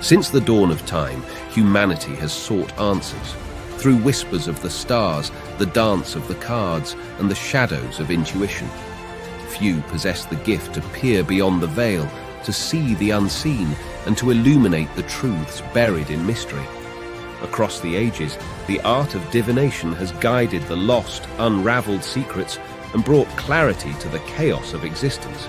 Since the dawn of time, humanity has sought answers. Through whispers of the stars, the dance of the cards, and the shadows of intuition. Few possess the gift to peer beyond the veil, to see the unseen, and to illuminate the truths buried in mystery. Across the ages, the art of divination has guided the lost, unraveled secrets and brought clarity to the chaos of existence.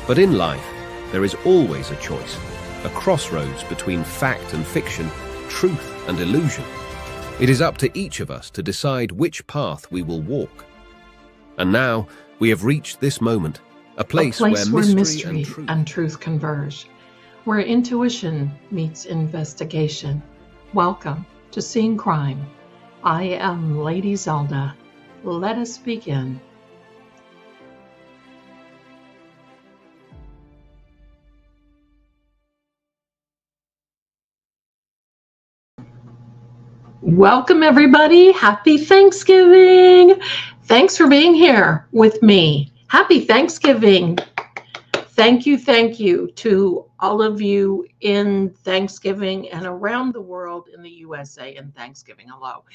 But in life, there is always a choice, a crossroads between fact and fiction, truth and illusion. It is up to each of us to decide which path we will walk. And now, we have reached this moment, a place where mystery and truth converge, where intuition meets investigation. Welcome to Seeing Crime. I am Lady Zelda. Let us begin. Welcome, everybody. Happy Thanksgiving. Thanks for being here with me. Happy Thanksgiving. Thank you to all of you in Thanksgiving and around the world in the USA and Thanksgiving. Hello.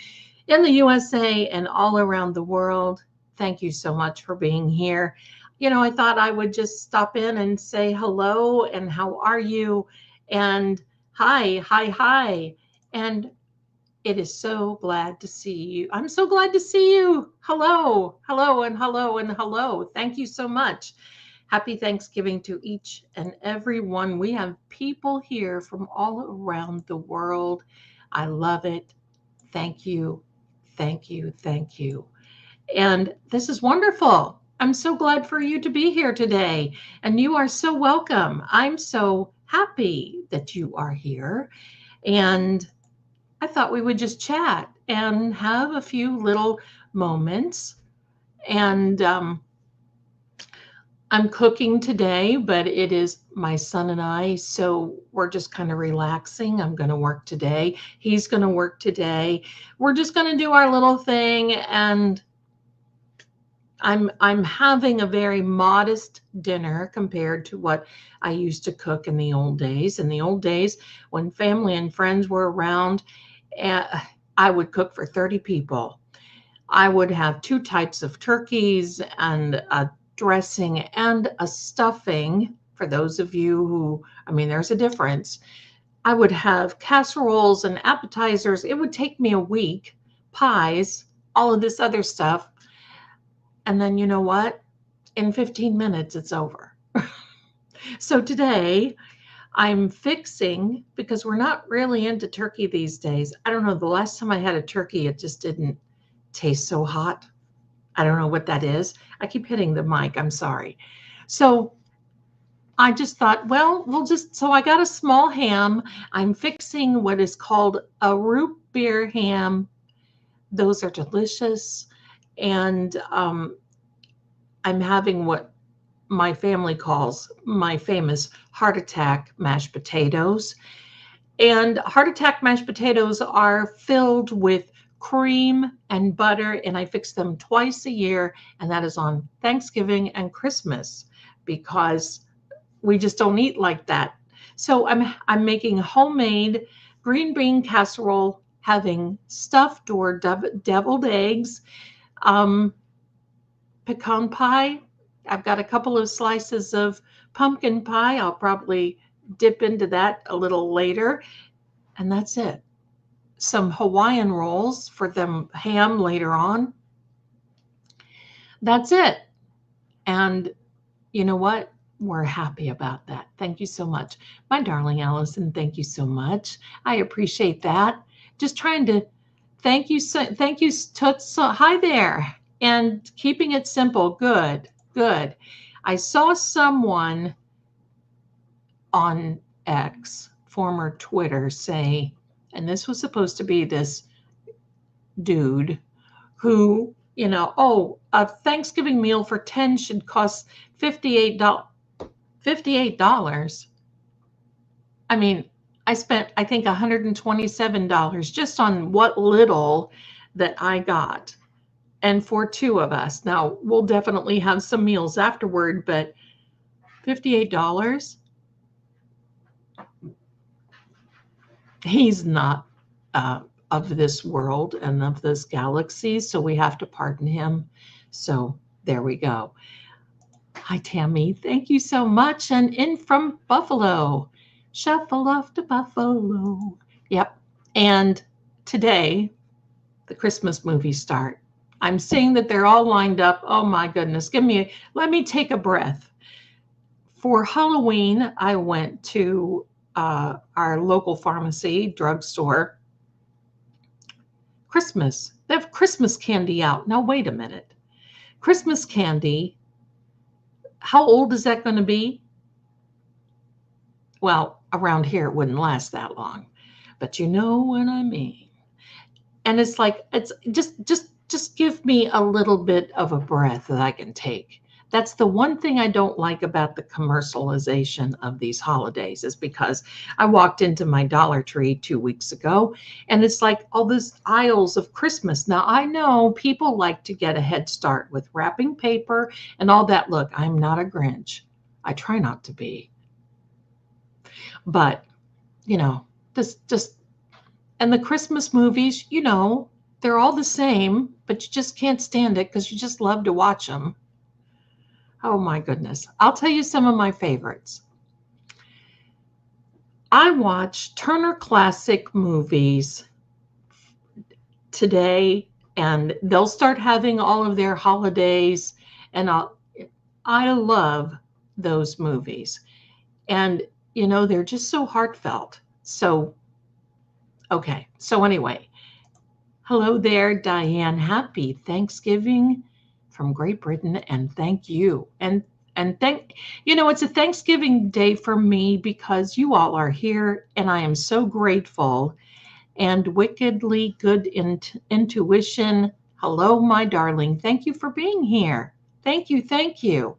In the USA and all around the world, thank you so much for being here. You know, I thought I would just stop in and say hello and how are you? And hi. And it is so glad to see you. I'm so glad to see you. Hello. Thank you so much. Happy Thanksgiving to each and every one. We have people here from all around the world. I love it. Thank you. And this is wonderful. I'm so glad for you to be here today. And you are so welcome. I'm so happy that you are here. And I thought we would just chat and have a few little moments. And I'm cooking today, but it is my son and I, so we're just kind of relaxing. I'm going to work today. He's going to work today. We're just going to do our little thing, and I'm having a very modest dinner compared to what I used to cook in the old days. In the old days, when family and friends were around, I would cook for 30 people. I would have 2 types of turkeys and a dressing and a stuffing. For those of you who, there's a difference. I would have casseroles and appetizers. It would take me a week, pies, all of this other stuff. And then you know what? In 15 minutes, it's over. So today I'm fixing, because we're not really into turkey these days. I don't know, the last time I had a turkey, it just didn't taste so hot. I don't know what that is. I keep hitting the mic. I'm sorry. So I just thought, well, so I got a small ham. I'm fixing what is called a root beer ham. Those are delicious. And I'm having what my family calls my famous heart attack mashed potatoes. And heart attack mashed potatoes are filled with cream and butter, and I fix them twice a year, and that is on Thanksgiving and Christmas, because we just don't eat like that. So I'm making homemade green bean casserole, having stuffed or deviled eggs, pecan pie. I've got a couple of slices of pumpkin pie. I'll probably dip into that a little later, and that's it. Some Hawaiian rolls for them ham later on. That's it. And you know what? We're happy about that. Thank you so much. My darling Allison, thank you so much. I appreciate that. Just trying to thank you, Toots. Hi there. And keeping it simple. Good. I saw someone on X, former Twitter, say, and this was supposed to be this dude who, a Thanksgiving meal for 10 should cost $58. $58. I spent, I think, $127 just on what little that I got. And for 2 of us. Now, we'll definitely have some meals afterward, but $58? He's not of this world and of this galaxy, so we have to pardon him. So there we go. Hi, Tammy. Thank you so much. And in from Buffalo. Shuffle off to Buffalo. Yep. And today, the Christmas movies start. I'm seeing that they're all lined up. Oh my goodness. Let me take a breath. For Halloween, I went to our local pharmacy, drugstore. Christmas. They have Christmas candy out. Now, wait a minute. Christmas candy, how old is that going to be? Well, around here, it wouldn't last that long. But you know what I mean. And it's like, it's just give me a little bit of a breath that I can take. That's the one thing I don't like about the commercialization of these holidays, is because I walked into my Dollar Tree 2 weeks ago and it's like all these aisles of Christmas. Now, I know people like to get a head start with wrapping paper and all that. Look, I'm not a Grinch. I try not to be. But, you know, and the Christmas movies, you know, they're all the same, but you just can't stand it because you just love to watch them. Oh my goodness. I'll tell you some of my favorites. I watch Turner Classic Movies today, and they'll start having all of their holidays, and I love those movies. And, you know, they're just so heartfelt. So, okay. So anyway, hello there, Diane. Happy Thanksgiving from Great Britain, and thank you. And you know, it's a Thanksgiving day for me because you all are here, and I am so grateful. And wickedly good intuition. Hello, my darling. Thank you for being here. Thank you. Thank you.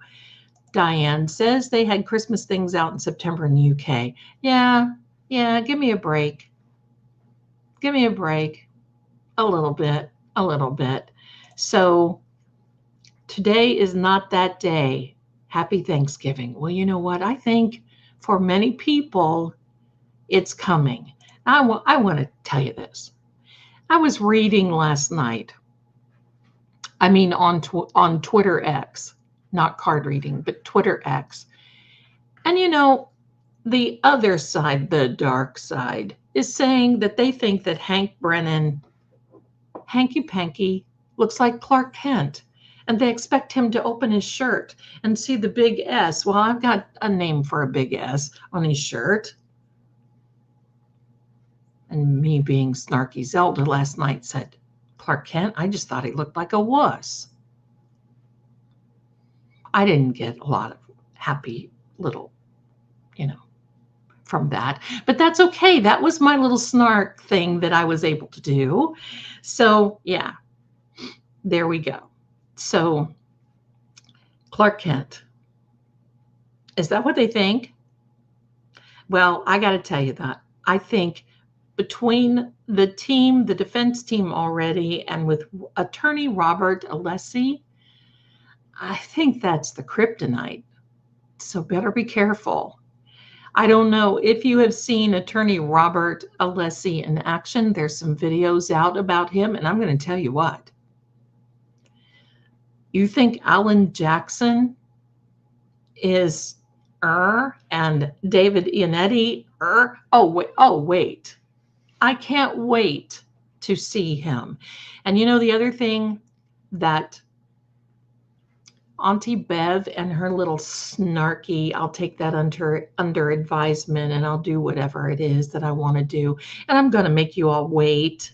Diane says they had Christmas things out in September in the UK. Yeah. Give me a break. Give me a break. A little bit. So today is not that day. Happy Thanksgiving. Well, you know what? I think for many people, it's coming. I want to tell you this. I was reading last night. I mean, on Twitter X, not card reading, but Twitter X. And you know, the other side, the dark side, is saying that they think that Hank Brennan, Hanky Panky, looks like Clark Kent. And they expect him to open his shirt and see the big S. Well, I've got a name for a big S on his shirt. And me being snarky Zelda last night said, Clark Kent, I just thought he looked like a wuss. I didn't get a lot of happy little, you know, from that. But that's okay. That was my little snark thing that I was able to do. So, yeah, there we go. So, Clark Kent. Is that what they think? Well, I got to tell you that. I think between the team, the defense team already, and with attorney Robert Alessi, I think that's the kryptonite. So better be careful. I don't know if you have seen attorney Robert Alessi in action. There's some videos out about him, and I'm going to tell you what. You think Alan Jackson is and David Iannetti Oh wait. I can't wait to see him. And you know, the other thing that Auntie Bev and her little snarky, I'll take that under advisement and I'll do whatever it is that I want to do. And I'm going to make you all wait.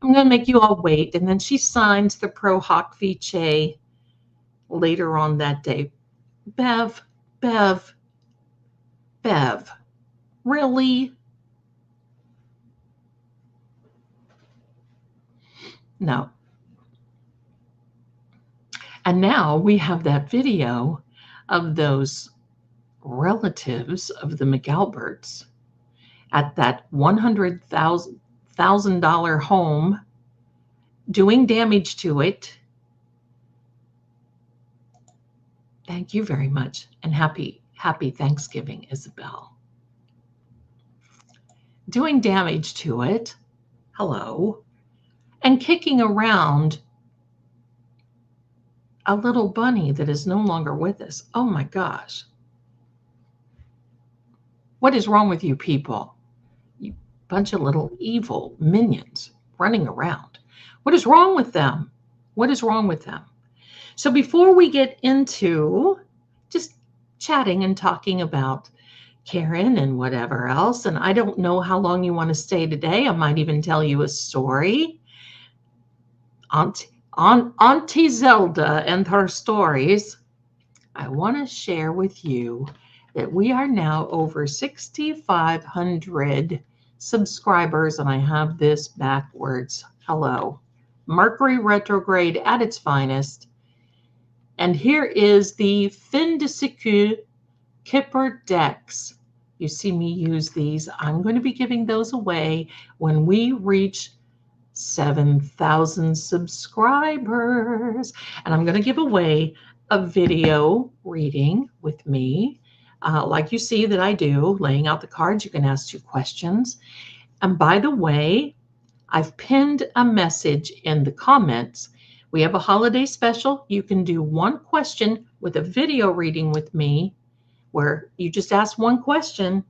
And then she signs the pro hoc vice later on that day. Bev, really? No. And now we have that video of those relatives of the McAlberts at that $100,000 home doing damage to it. Thank you very much. And happy Thanksgiving, Isabel. doing damage to it. Hello. And kicking around a little bunny that is no longer with us. Oh my gosh. What is wrong with you people? You bunch of little evil minions running around. What is wrong with them? What is wrong with them? So before we get into just chatting and talking about Karen and whatever else, and I don't know how long you want to stay today. I might even tell you a story. Auntie Zelda and her stories. I want to share with you that we are now over 6,500 subscribers, and I have this backwards. Hello. Mercury retrograde at its finest. And here is the fin de siècle Kipper decks. You see me use these. I'm going to be giving those away when we reach 7,000 subscribers. And I'm going to give away a video reading with me, like you see that I do, laying out the cards. You can ask 2 questions. And by the way, I've pinned a message in the comments. We have a holiday special. You can do 1 question with a video reading with me where you just ask 1 question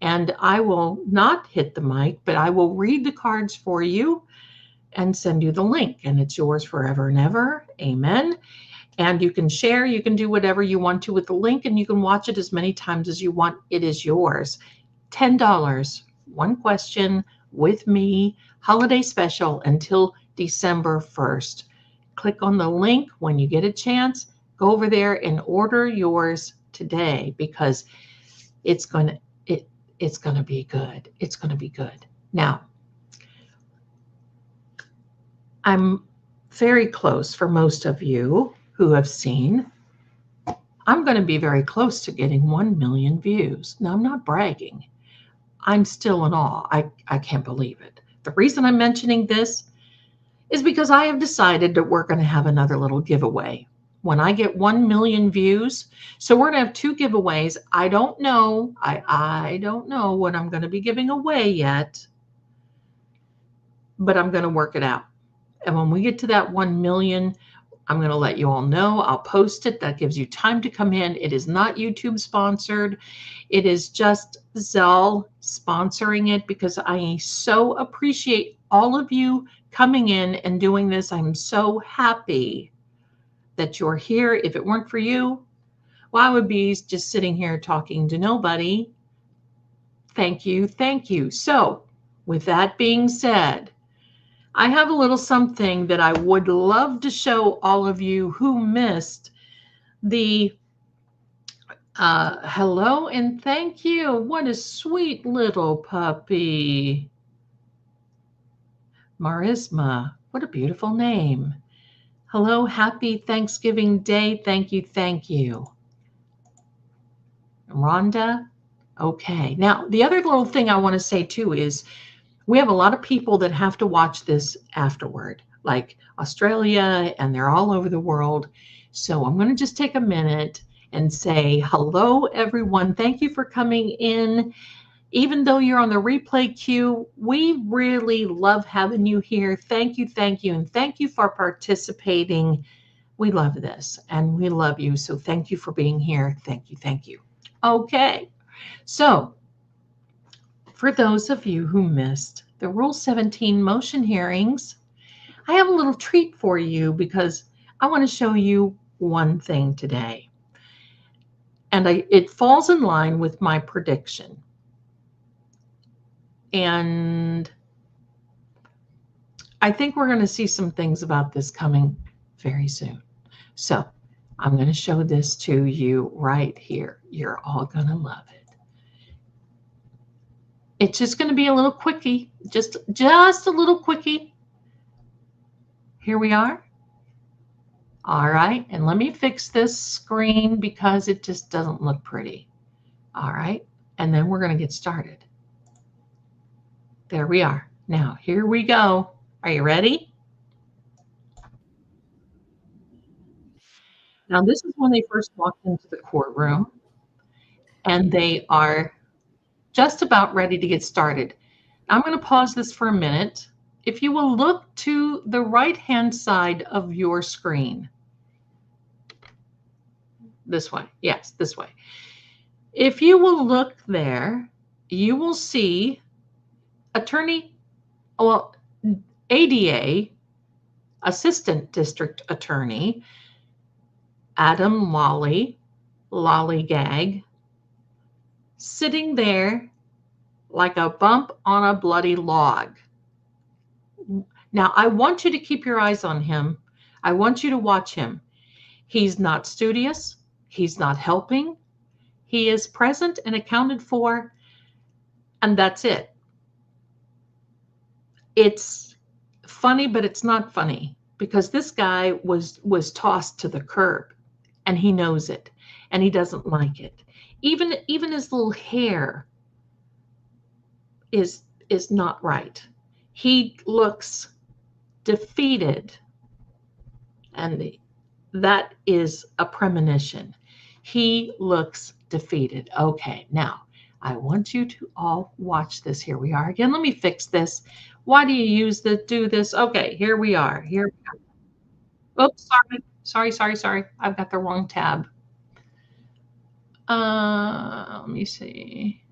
and I will not hit the mic, but I will read the cards for you and send you the link, and it's yours forever and ever. Amen. And you can share, you can do whatever you want to with the link, and you can watch it as many times as you want. It is yours. $10, 1 question with me, holiday special until December 1st. Click on the link when you get a chance. Go over there and order yours today because it's going to be good. It's going to be good. Now, I'm very close for most of you who have seen. I'm going to be very close to getting 1 million views. Now, I'm not bragging. I'm still in awe. I can't believe it. The reason I'm mentioning this is because I have decided that we're going to have another little giveaway when I get 1 million views. So we're going to have 2 giveaways. I don't know. I don't know what I'm going to be giving away yet, but I'm going to work it out. And when we get to that 1 million, I'm going to let you all know. I'll post it. That gives you time to come in. It is not YouTube sponsored. It is just Zell sponsoring it because I so appreciate all of you coming in and doing this. I'm so happy that you're here. If it weren't for you, well, I would be just sitting here talking to nobody. Thank you. Thank you. So with that being said, I have a little something that I would love to show all of you who missed the hello and thank you. What a sweet little puppy. Marisma, what a beautiful name. Hello, happy Thanksgiving Day. Thank you, thank you. Rhonda, okay. Now, the other little thing I want to say too is we have a lot of people that have to watch this afterward, like Australia, and they're all over the world. So I'm going to just take a minute and say hello, everyone. Thank you for coming in. Even though you're on the replay queue, we really love having you here. Thank you, and thank you for participating. We love this, and we love you. So thank you for being here. Thank you. Okay, so for those of you who missed the Rule 17 motion hearings, I have a little treat for you because I want to show you one thing today. And it falls in line with my prediction. And I think we're going to see some things about this coming very soon. So I'm going to show this to you right here. You're all going to love it. It's just going to be a little quickie, just a little quickie. Here we are. All right, and let me fix this screen because it just doesn't look pretty. All right, and then we're going to get started. There we are. Now, here we go. Are you ready? Now, this is when they first walked into the courtroom, and they are just about ready to get started. I'm going to pause this for a minute. If you will look to the right-hand side of your screen, this way, yes, this way. If you will look there, you will see ADA, Assistant District Attorney, Adam Lollygag, sitting there like a bump on a bloody log. Now, I want you to keep your eyes on him. I want you to watch him. He's not studious. He's not helping. He is present and accounted for, and that's it. It's funny, but it's not funny, because this guy was tossed to the curb, and he knows it, and he doesn't like it. Even his little hair is not right. He looks defeated, and that is a premonition. He looks defeated. Okay, now I want you to all watch this. Here we are again. Let me fix this. Why do you do this? Okay, here we are. Here we are. Oops, sorry. I've got the wrong tab. Let me see.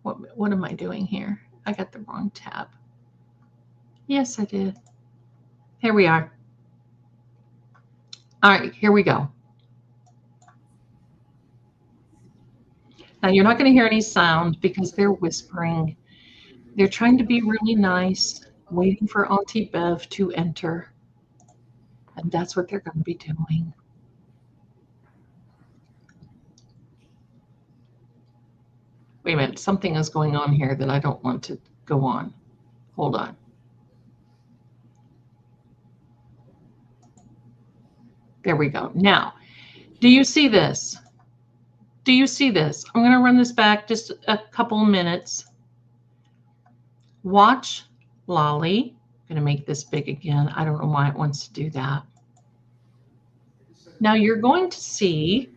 What am I doing here? I got the wrong tab. Yes, I did. Here we are. All right, here we go. Now, you're not going to hear any sound because they're whispering. They're trying to be really nice, waiting for Auntie Bev to enter. And that's what they're going to be doing. Wait a minute, something is going on here that I don't want to go on. Hold on. There we go. Now, do you see this? Do you see this? I'm going to run this back just a couple of minutes. Watch Lolly. I'm going to make this big again. I don't know why it wants to do that. Now you're going to see.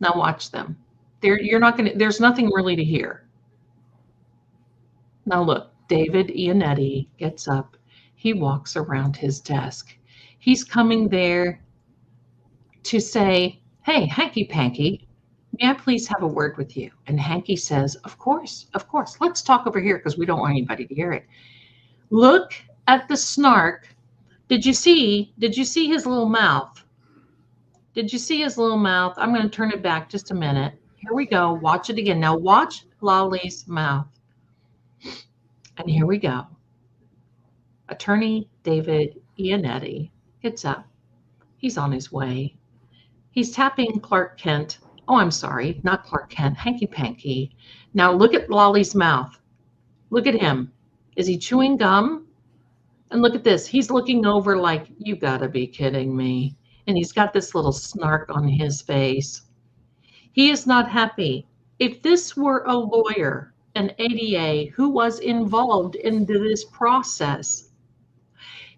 Now watch them. There's nothing really to hear. Now look, David Ionetti gets up. He walks around his desk. He's coming there to say, hey, Hanky Panky, may I please have a word with you? And Hanky says, of course. Let's talk over here because we don't want anybody to hear it. Look at the snark. Did you see his little mouth? Did you see his little mouth? I'm going to turn it back just a minute. Here we go. Watch it again. Now watch Lolly's mouth. And here we go. Attorney David Ionetti gets up. He's on his way. He's tapping Clark Kent. Oh, I'm sorry, not Clark Kent, Hanky Panky. Now look at Lolly's mouth. Look at him. Is he chewing gum? And look at this. He's looking over like, you gotta be kidding me. And he's got this little snark on his face. He is not happy. If this were a lawyer, an ADA, who was involved in this process,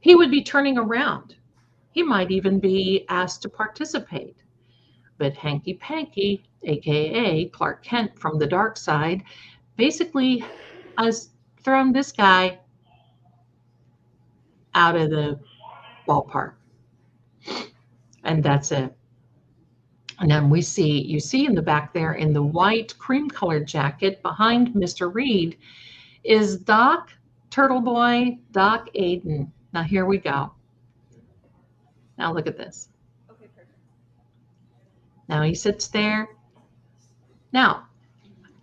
he would be turning around. He might even be asked to participate. But Hanky Panky, aka Clark Kent from the dark side, basically has thrown this guy out of the ballpark. And that's it. And then you see in the back there in the white cream-colored jacket behind Mr. Reed is Doc Turtle Boy, Doc Aiden. Now here we go. Now look at this. Okay, perfect. Now he sits there. Now,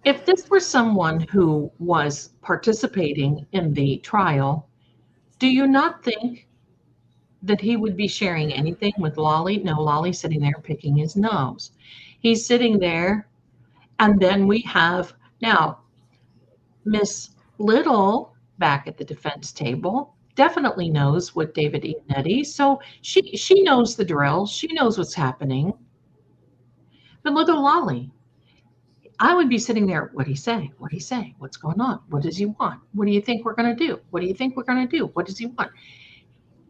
if this were someone who was participating in the trial, do you not think that he would be sharing anything with Lolly? No, Lolly's sitting there picking his nose. He's sitting there, and then we have now Miss Little back at the defense table. Definitely knows what David Ionetti, so she knows the drill. She knows what's happening. But look at Lolly. I would be sitting there. What'd he say? What'd he say? What's going on? What does he want? What do you think we're going to do? What do you think we're going to do? What does he want?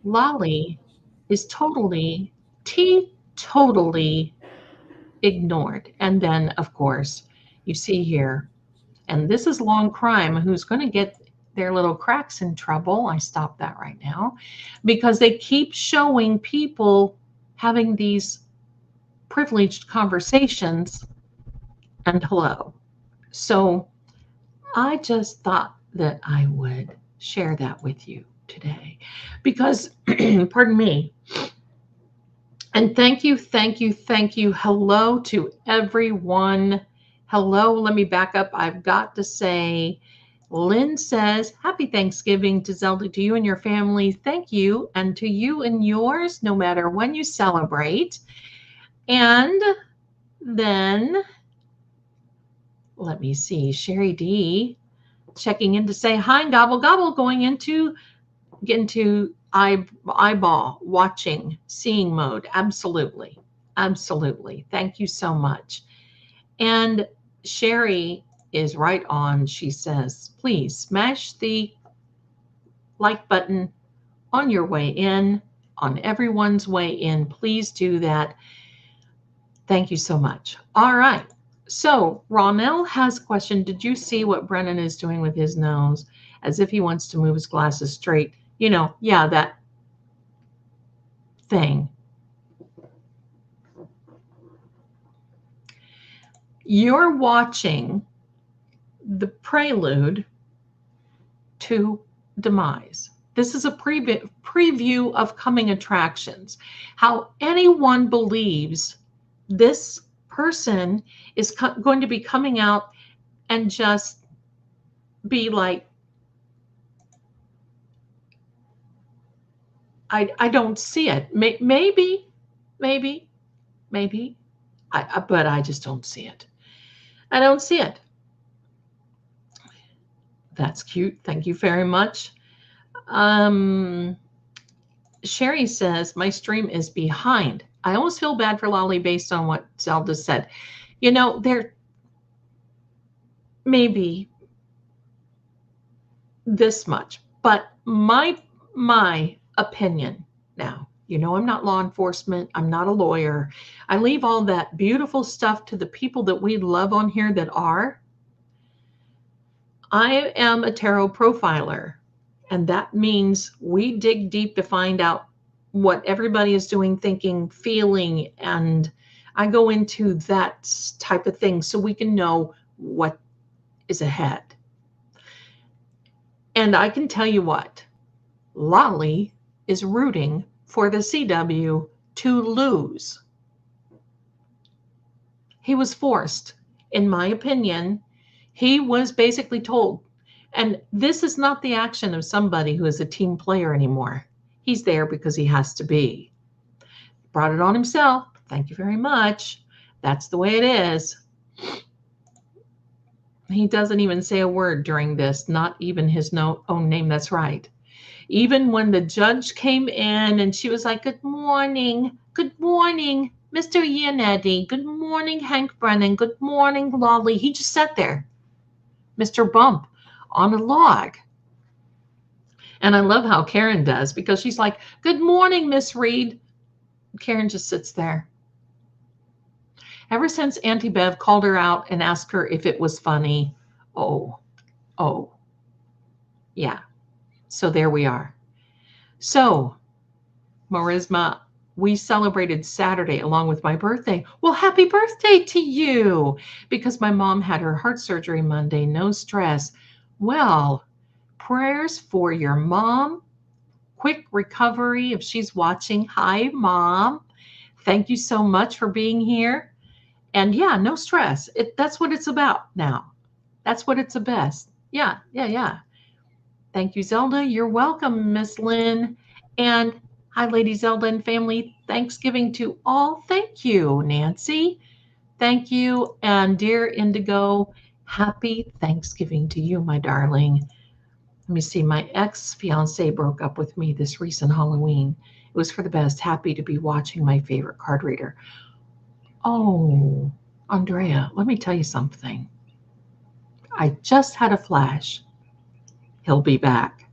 Lolly is totally ignored. And then, of course, you see here. And this is Long Crime, who's going to get their little cracks in trouble. I stop that right now because they keep showing people having these privileged conversations and hello. So I just thought that I would share that with you today because, pardon me, and thank you, thank you, thank you. Hello to everyone. Hello, let me back up. I've got to say, Lynn says, happy Thanksgiving to Zelda, to you and your family. Thank you. And to you and yours, no matter when you celebrate. And then, let me see, Sherry D checking in to say, hi, gobble, gobble, going into eyeball watching, seeing mode. Absolutely. Absolutely. Thank you so much. And Sherry is right on. She says, please smash the like button on your way in, on everyone's way in. Please do that. Thank you so much. All right. So Ronell has a question. Did you see what Brennan is doing with his nose? As if he wants to move his glasses straight. You know, yeah, that thing. You're watching the prelude to Demise. This is a preview of coming attractions. How anyone believes this person is going to be coming out and just be like, I don't see it. Maybe, but I just don't see it. I don't see it. That's cute. Thank you very much. Sherry says, my stream is behind. I almost feel bad for Lolly based on what Zelda said. You know, there may be this much, but my opinion now, you know, I'm not law enforcement. I'm not a lawyer. I leave all that beautiful stuff to the people that we love on here that are. I am a tarot profiler, and that means we dig deep to find out what everybody is doing, thinking, feeling, and I go into that type of thing so we can know what is ahead. And I can tell you what, Lolly is rooting for the CW to lose. He was forced, in my opinion. He was basically told, and this is not the action of somebody who is a team player anymore. He's there because he has to be. Brought it on himself. Thank you very much. That's the way it is. He doesn't even say a word during this, not even his own name. That's right. Even when the judge came in and she was like, good morning, Mr. Iannetti. Good morning, Hank Brennan. Good morning, Lolly. He just sat there, Mr. Bump, on a log. And I love how Karen does, because she's like, good morning, Miss Reed. Karen just sits there. Ever since Auntie Bev called her out and asked her if it was funny, oh, yeah. So there we are. So, Marisma, we celebrated Saturday along with my birthday. Well, happy birthday to you, because my mom had her heart surgery Monday. No stress. Well, prayers for your mom. Quick recovery if she's watching. Hi, Mom. Thank you so much for being here. And yeah, no stress. That's what it's about now. That's what it's about. Yeah. Thank you, Zelda. You're welcome, Miss Lynn. And hi, Lady Zelda and family. Thanksgiving to all. Thank you, Nancy. Thank you. And dear Indigo, happy Thanksgiving to you, my darling. Let me see. My ex-fiance broke up with me this recent Halloween. It was for the best. Happy to be watching my favorite card reader. Oh, Andrea, let me tell you something. I just had a flash. He'll be back.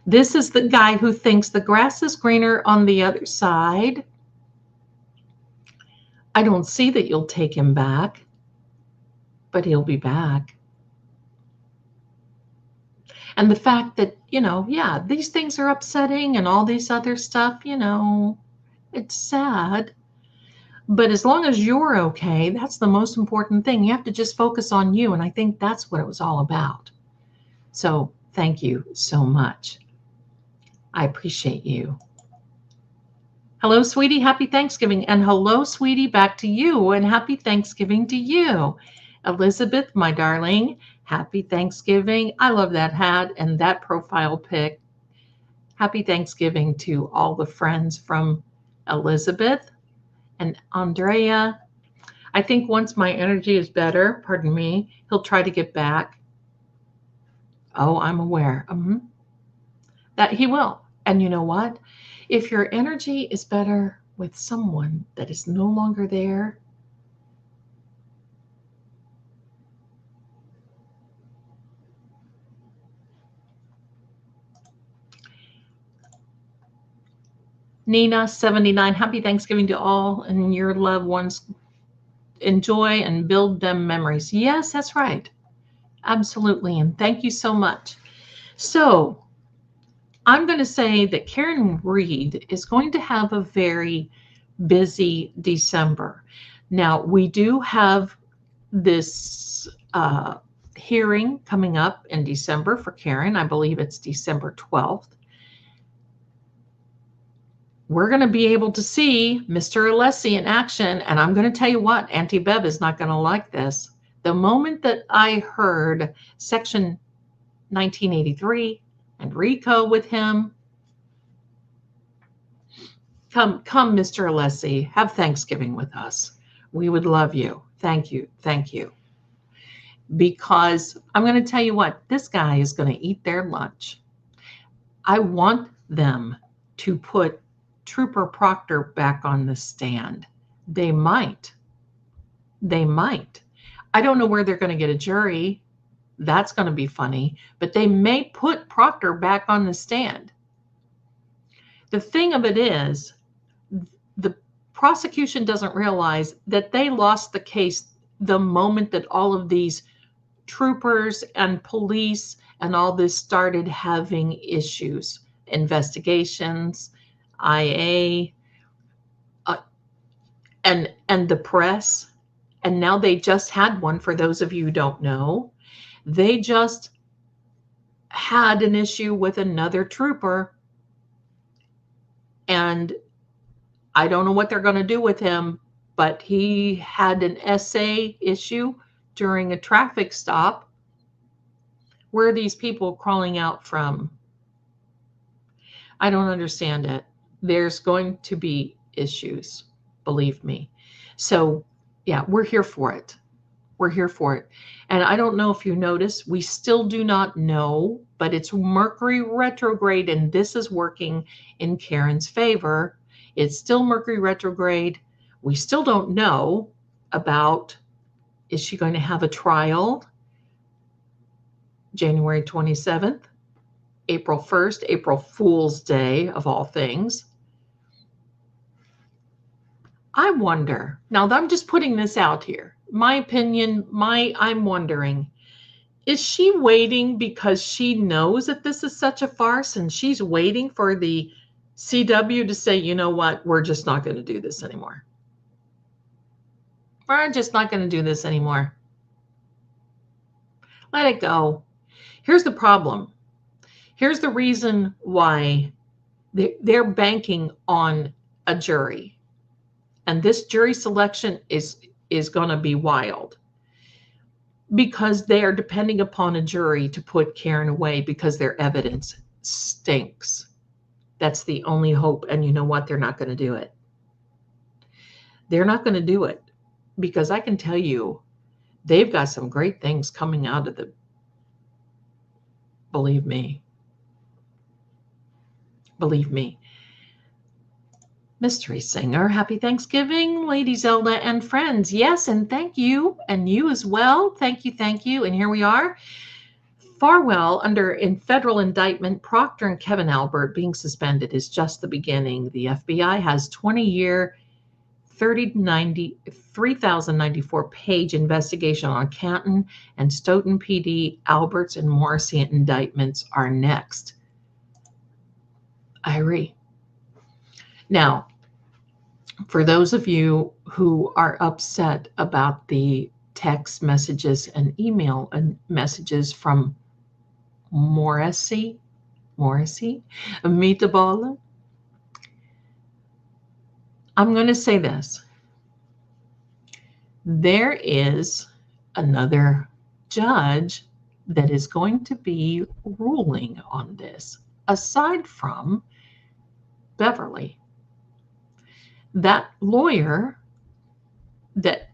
This is the guy who thinks the grass is greener on the other side. I don't see that you'll take him back. but he'll be back. And the fact that, yeah, these things are upsetting and all this other stuff, it's sad. But as long as you're okay, that's the most important thing. You have to just focus on you. And I think that's what it was all about. So thank you so much. I appreciate you. Hello, sweetie. Happy Thanksgiving. And hello, sweetie, back to you. And happy Thanksgiving to you. Elizabeth, my darling, happy Thanksgiving. I love that hat and that profile pic. Happy Thanksgiving to all the friends from Elizabeth and Andrea. I think once my energy is better, pardon me, he'll try to get back. Oh, I'm aware. That he will. And you know what? If your energy is better with someone that is no longer there, Nina, 79, happy Thanksgiving to all and your loved ones. Enjoy and build them memories. Yes, that's right. Absolutely. And thank you so much. So I'm going to say that Karen Reed is going to have a very busy December. Now, we do have this hearing coming up in December for Karen. I believe it's December 12th. We're going to be able to see Mr. Alessi in action. And I'm going to tell you what, Auntie Bev is not going to like this. The moment that I heard Section 1983 and RICO with him, come, Mr. Alessi, have Thanksgiving with us. We would love you. Thank you. Thank you. Because I'm going to tell you what, this guy is going to eat their lunch. I want them to put Trooper Proctor back on the stand. They might. They might. I don't know where they're going to get a jury. That's going to be funny. But they may put Proctor back on the stand. The thing of it is, the prosecution doesn't realize that they lost the case the moment that all of these troopers and police and all this started having issues, investigations, IA, and the press. And now they just had one. For those of you who don't know, they just had an issue with another trooper, and I don't know what they're going to do with him, but he had an essay issue during a traffic stop. Where are these people crawling out from? I don't understand it. There's going to be issues, believe me. So yeah, we're here for it. We're here for it. And I don't know if you notice, we still do not know, but it's Mercury retrograde, and this is working in Karen's favor. It's still Mercury retrograde. We still don't know about, is she going to have a trial January 27th, April 1st, April Fool's Day of all things. I wonder, now I'm just putting this out here, my opinion, I'm wondering, is she waiting because she knows that this is such a farce and she's waiting for the CW to say, you know what, we're just not going to do this anymore. We're just not going to do this anymore. Let it go. Here's the problem. Here's the reason why they're banking on a jury. And this jury selection is going to be wild, because they are depending upon a jury to put Karen away because their evidence stinks. That's the only hope. And you know what? They're not going to do it. They're not going to do it, because I can tell you, they've got some great things coming out of the, believe me. Believe me. Mystery Singer, happy Thanksgiving, Lady Zelda and friends. Yes, and thank you, and you as well. Thank you, thank you. And here we are. Farwell, in federal indictment, Proctor and Kevin Albert being suspended is just the beginning. The FBI has 20-year 3,094 page investigation on Canton and Stoughton PD, Alberts and Morrissey indictments are next. I agree. Now, for those of you who are upset about the text messages and email and messages from Morrissey, Meatball, I'm going to say this. There is another judge that is going to be ruling on this, aside from Beverly. That lawyer that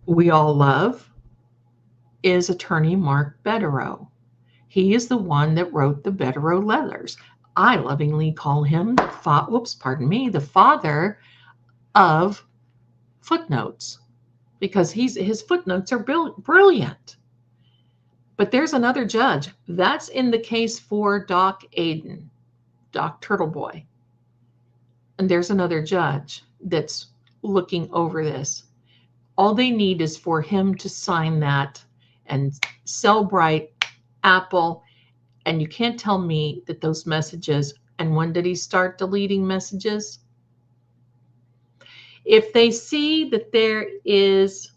we all love is attorney Mark Betterow. He is the one that wrote the Betterow letters. I lovingly call him the father of footnotes, because his footnotes are brilliant. But there's another judge. That's in the case for Doc Aiden, Doc Turtleboy. And there's another judge that's looking over this. All they need is for him to sign that, and Cellbrite, Apple, and you can't tell me that those messages, and when did he start deleting messages? If they see that there is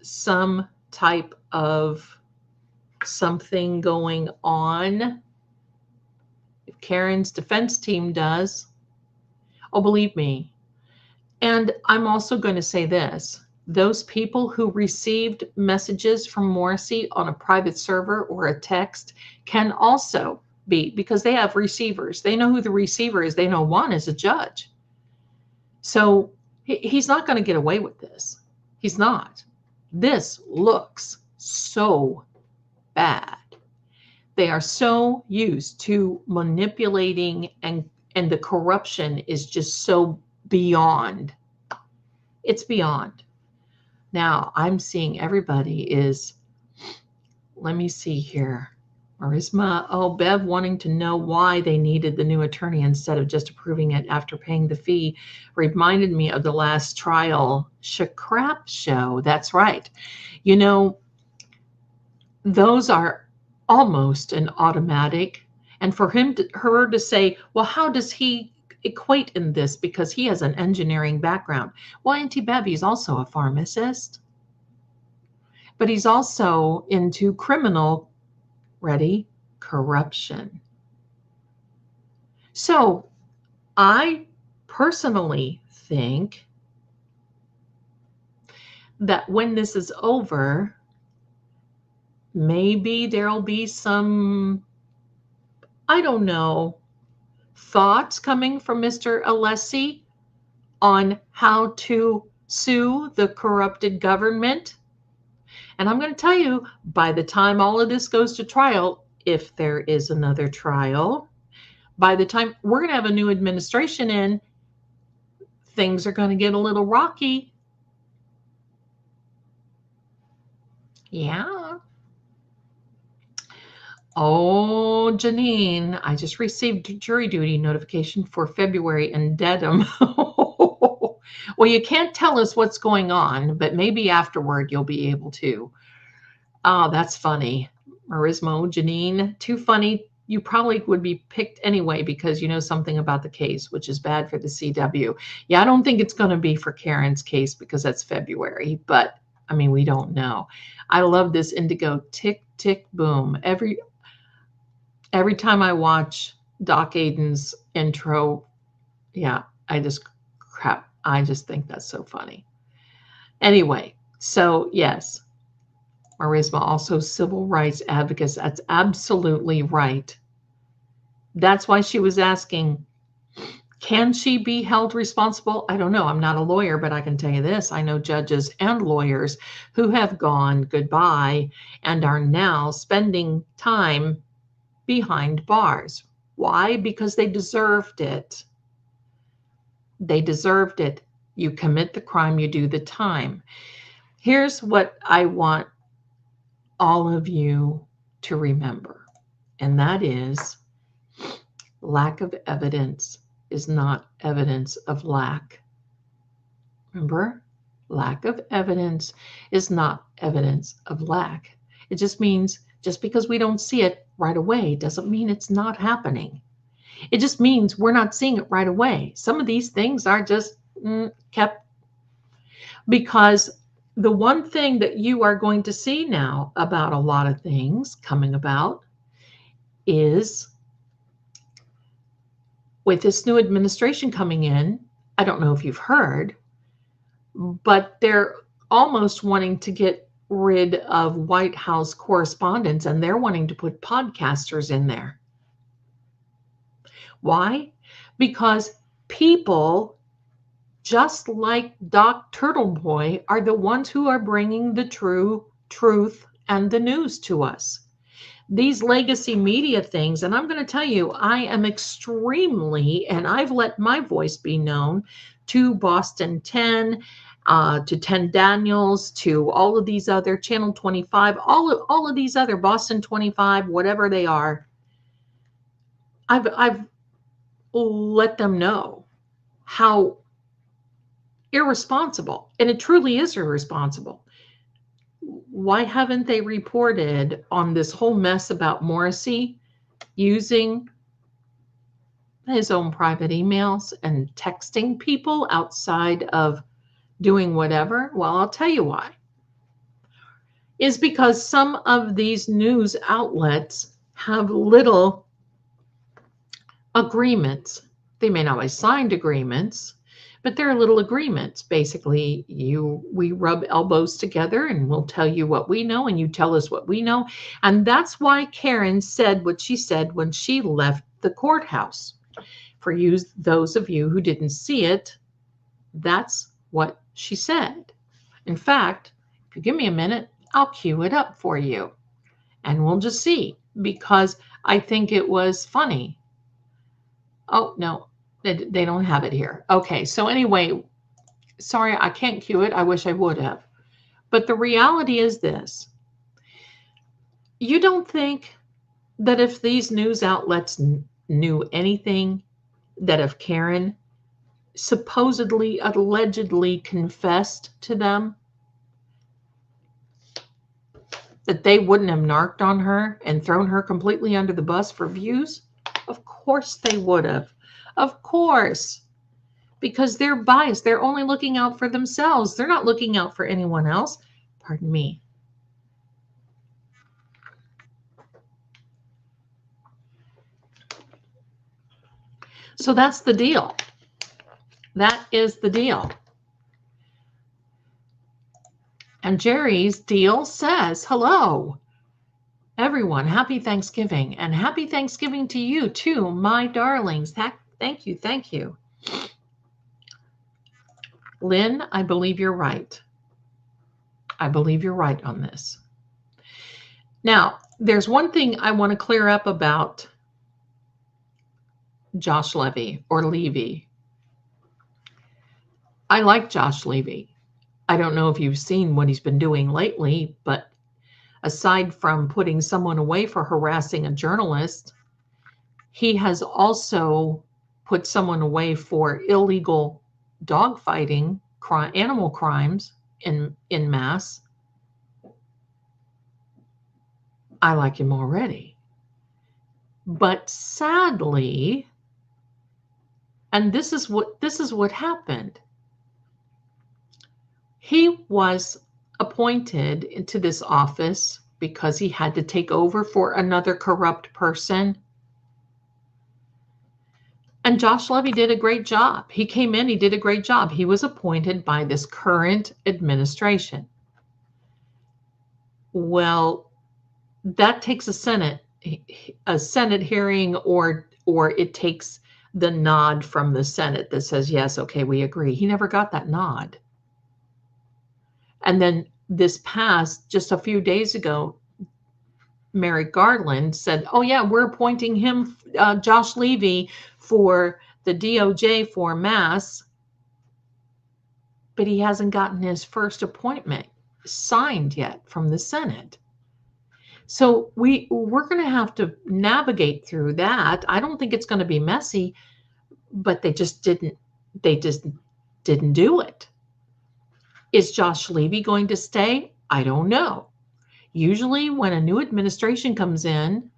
some type of something going on, if Karen's defense team does, oh, believe me. And I'm also going to say this. Those people who received messages from Morrissey on a private server or a text can also be, because they have receivers. They know who the receiver is. They know one is a judge. So he's not going to get away with this. He's not. This looks so bad. They are so used to manipulating, and the corruption is just so beyond. It's beyond. Now I'm seeing everybody is, let me see here. Marisma, Bev wanting to know why they needed the new attorney instead of just approving it after paying the fee reminded me of the last trial crap show. That's right. You know, those are almost an automatic. And for her to say, well, how does he equate in this, because he has an engineering background? Well, Auntie Bevy's also a pharmacist, but he's also into criminal, corruption. So I personally think that when this is over, maybe there'll be some, I don't know, thoughts coming from Mr. Alessi on how to sue the corrupted government. And I'm going to tell you, by the time all of this goes to trial, if there is another trial, by the time we're going to have a new administration in, things are going to get a little rocky. Yeah. Oh, Janine, I just received jury duty notification for February in Dedham. Well, you can't tell us what's going on, but maybe afterward you'll be able to. Oh, that's funny. Marismo, Janine, too funny. You probably would be picked anyway because you know something about the case, which is bad for the CW. Yeah, I don't think it's going to be for Karen's case because that's February, but I mean, we don't know. I love this Indigo tick, tick, boom. Every time I watch Doc Aiden's intro, yeah, I just think that's so funny. Anyway, so yes, Marisma, also civil rights advocates. That's absolutely right. That's why she was asking, can she be held responsible? I don't know. I'm not a lawyer, but I can tell you this. I know judges and lawyers who have gone goodbye and are now spending time behind bars. Why? Because they deserved it. They deserved it. You commit the crime, you do the time. Here's what I want all of you to remember, and that is lack of evidence is not evidence of lack. Remember, lack of evidence is not evidence of lack. It just means just because we don't see it right away doesn't mean it's not happening. It just means we're not seeing it right away. Some of these things are just kept, because the one thing that you are going to see now about a lot of things coming about is with this new administration coming in, I don't know if you've heard, but they're almost wanting to get rid of White House correspondents, and they're wanting to put podcasters in there. Why? Because people just like Doc Turtleboy are the ones who are bringing the true truth and the news to us. These legacy media things, and I'm going to tell you, I am extremely, and I've let my voice be known to Boston 10, to 10 Daniels, to all of these other Channel 25, all of these other Boston 25, whatever they are. I've let them know how irresponsible, and it truly is irresponsible. Why haven't they reported on this whole mess about Morrissey using his own private emails and texting people outside of doing whatever? Well, I'll tell you why. Is because some of these news outlets have little agreements. They may not have signed agreements, but there are little agreements. Basically, we rub elbows together and we'll tell you what we know and you tell us what we know. And that's why Karen said what she said when she left the courthouse. For you, those of you who didn't see it, that's what she said. In fact, if you give me a minute, I'll cue it up for you and we'll just see, because I think it was funny. Oh, no, they don't have it here. Okay, so anyway, sorry, I can't cue it. I wish I would have. But the reality is this. You don't think that if these news outlets knew anything, that if Karen supposedly, allegedly confessed to them, that they wouldn't have narked on her and thrown her completely under the bus for views? Of course they would have. Of course. Because they're biased. They're only looking out for themselves. They're not looking out for anyone else. Pardon me. So that's the deal. That is the deal. And Jerry's deal says, hello, everyone. Happy Thanksgiving. And happy Thanksgiving to you too, my darlings. Thank you. Thank you. Lynn, I believe you're right. I believe you're right on this. Now, there's one thing I want to clear up about Josh Levy or Levy. I like Josh Levy. I don't know if you've seen what he's been doing lately, but aside from putting someone away for harassing a journalist, he has also put someone away for illegal dogfighting, animal crimes in mass. I like him already. But sadly, and this is what happened. He was appointed into this office because he had to take over for another corrupt person. And Josh Levy did a great job. He came in, he did a great job. He was appointed by this current administration. Well, that takes a Senate hearing, or it takes the nod from the Senate that says, yes, okay, we agree. He never got that nod. And then this past, just a few days ago, Merrick Garland said, oh yeah, we're appointing him, Josh Levy, for the DOJ for mass, but he hasn't gotten his first appointment signed yet from the Senate. So we're going to have to navigate through that. I don't think it's going to be messy, but they just didn't do it. Is Josh Levy going to stay? I don't know. Usually when a new administration comes in,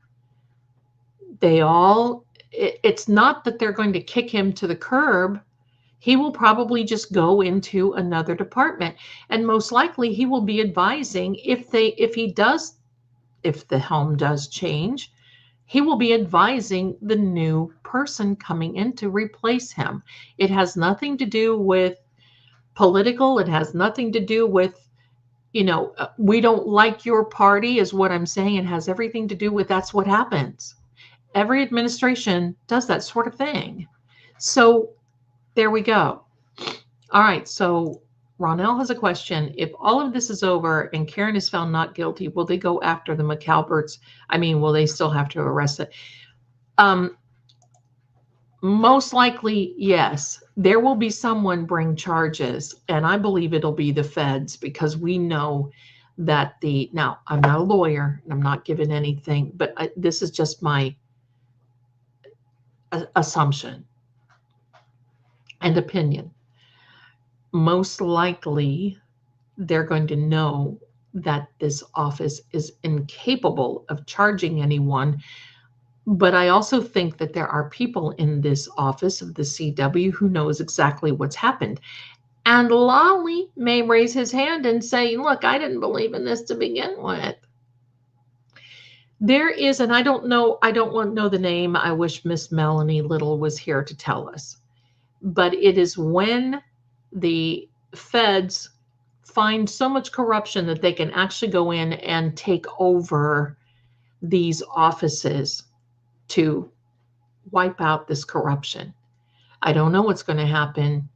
it's not that they're going to kick him to the curb. He will probably just go into another department, and most likely he will be advising if the helm does change, he will be advising the new person coming in to replace him. It has nothing to do with political. It has nothing to do with, we don't like your party is what I'm saying. It has everything to do with that's what happens. Every administration does that sort of thing. So there we go. All right. So Ronell has a question. If all of this is over and Karen is found not guilty, will they go after the McAlberts? I mean, will they still have to arrest it? Most likely, yes. There will be someone bring charges, and I believe it'll be the feds, because we know that now, I'm not a lawyer, and I'm not giving anything, but this is just my assumption and opinion. Most likely, they're going to know that this office is incapable of charging anyone. But I also think that there are people in this office of the CW who knows exactly what's happened. And Lolly may raise his hand and say, look, I didn't believe in this to begin with. There is, and I don't want to know the name. I wish Miss Melanie Little was here to tell us. But it is when the feds find so much corruption that they can actually go in and take over these offices to wipe out this corruption. I don't know what's going to happen,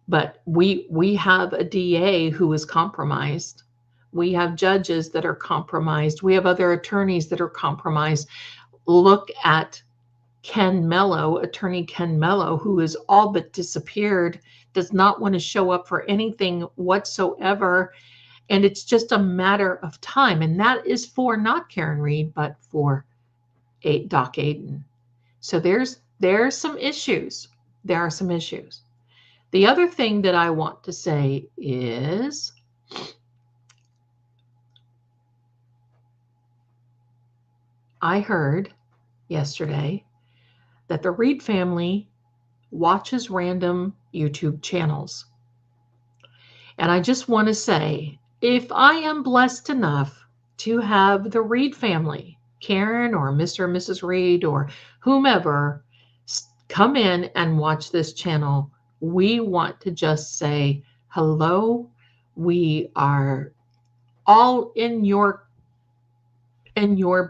but we have a DA who is compromised. We have judges that are compromised. We have other attorneys that are compromised. Look at Ken Mello, attorney Ken Mello, who is all but disappeared, does not want to show up for anything whatsoever. And it's just a matter of time. And that is for not Karen Reed, but for Doc Aiden. So there's some issues. There are some issues. The other thing that I want to say is I heard yesterday that the Reed family watches random YouTube channels. And I just want to say, if I am blessed enough to have the Reed family, Karen or Mr. and Mrs. Reed or whomever, come in and watch this channel, we want to just say hello. We are all in your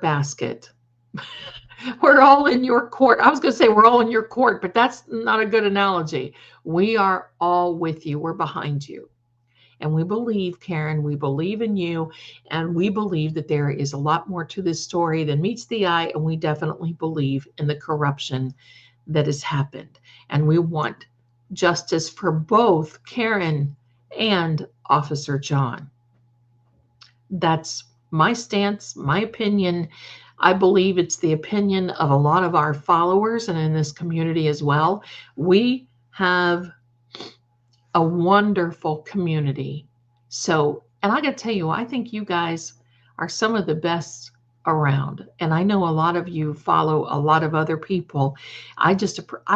basket. We're all in your court. I was going to say we're all in your court, but that's not a good analogy. We are all with you. We're behind you. And we believe, Karen, we believe in you. And we believe that there is a lot more to this story than meets the eye. And we definitely believe in the corruption that has happened. And we want justice for both Karen and Officer John. That's my stance, my opinion. I believe it's the opinion of a lot of our followers and in this community as well. We have a wonderful community. So, and I got to tell you, I think you guys are some of the best around. And I know a lot of you follow a lot of other people. I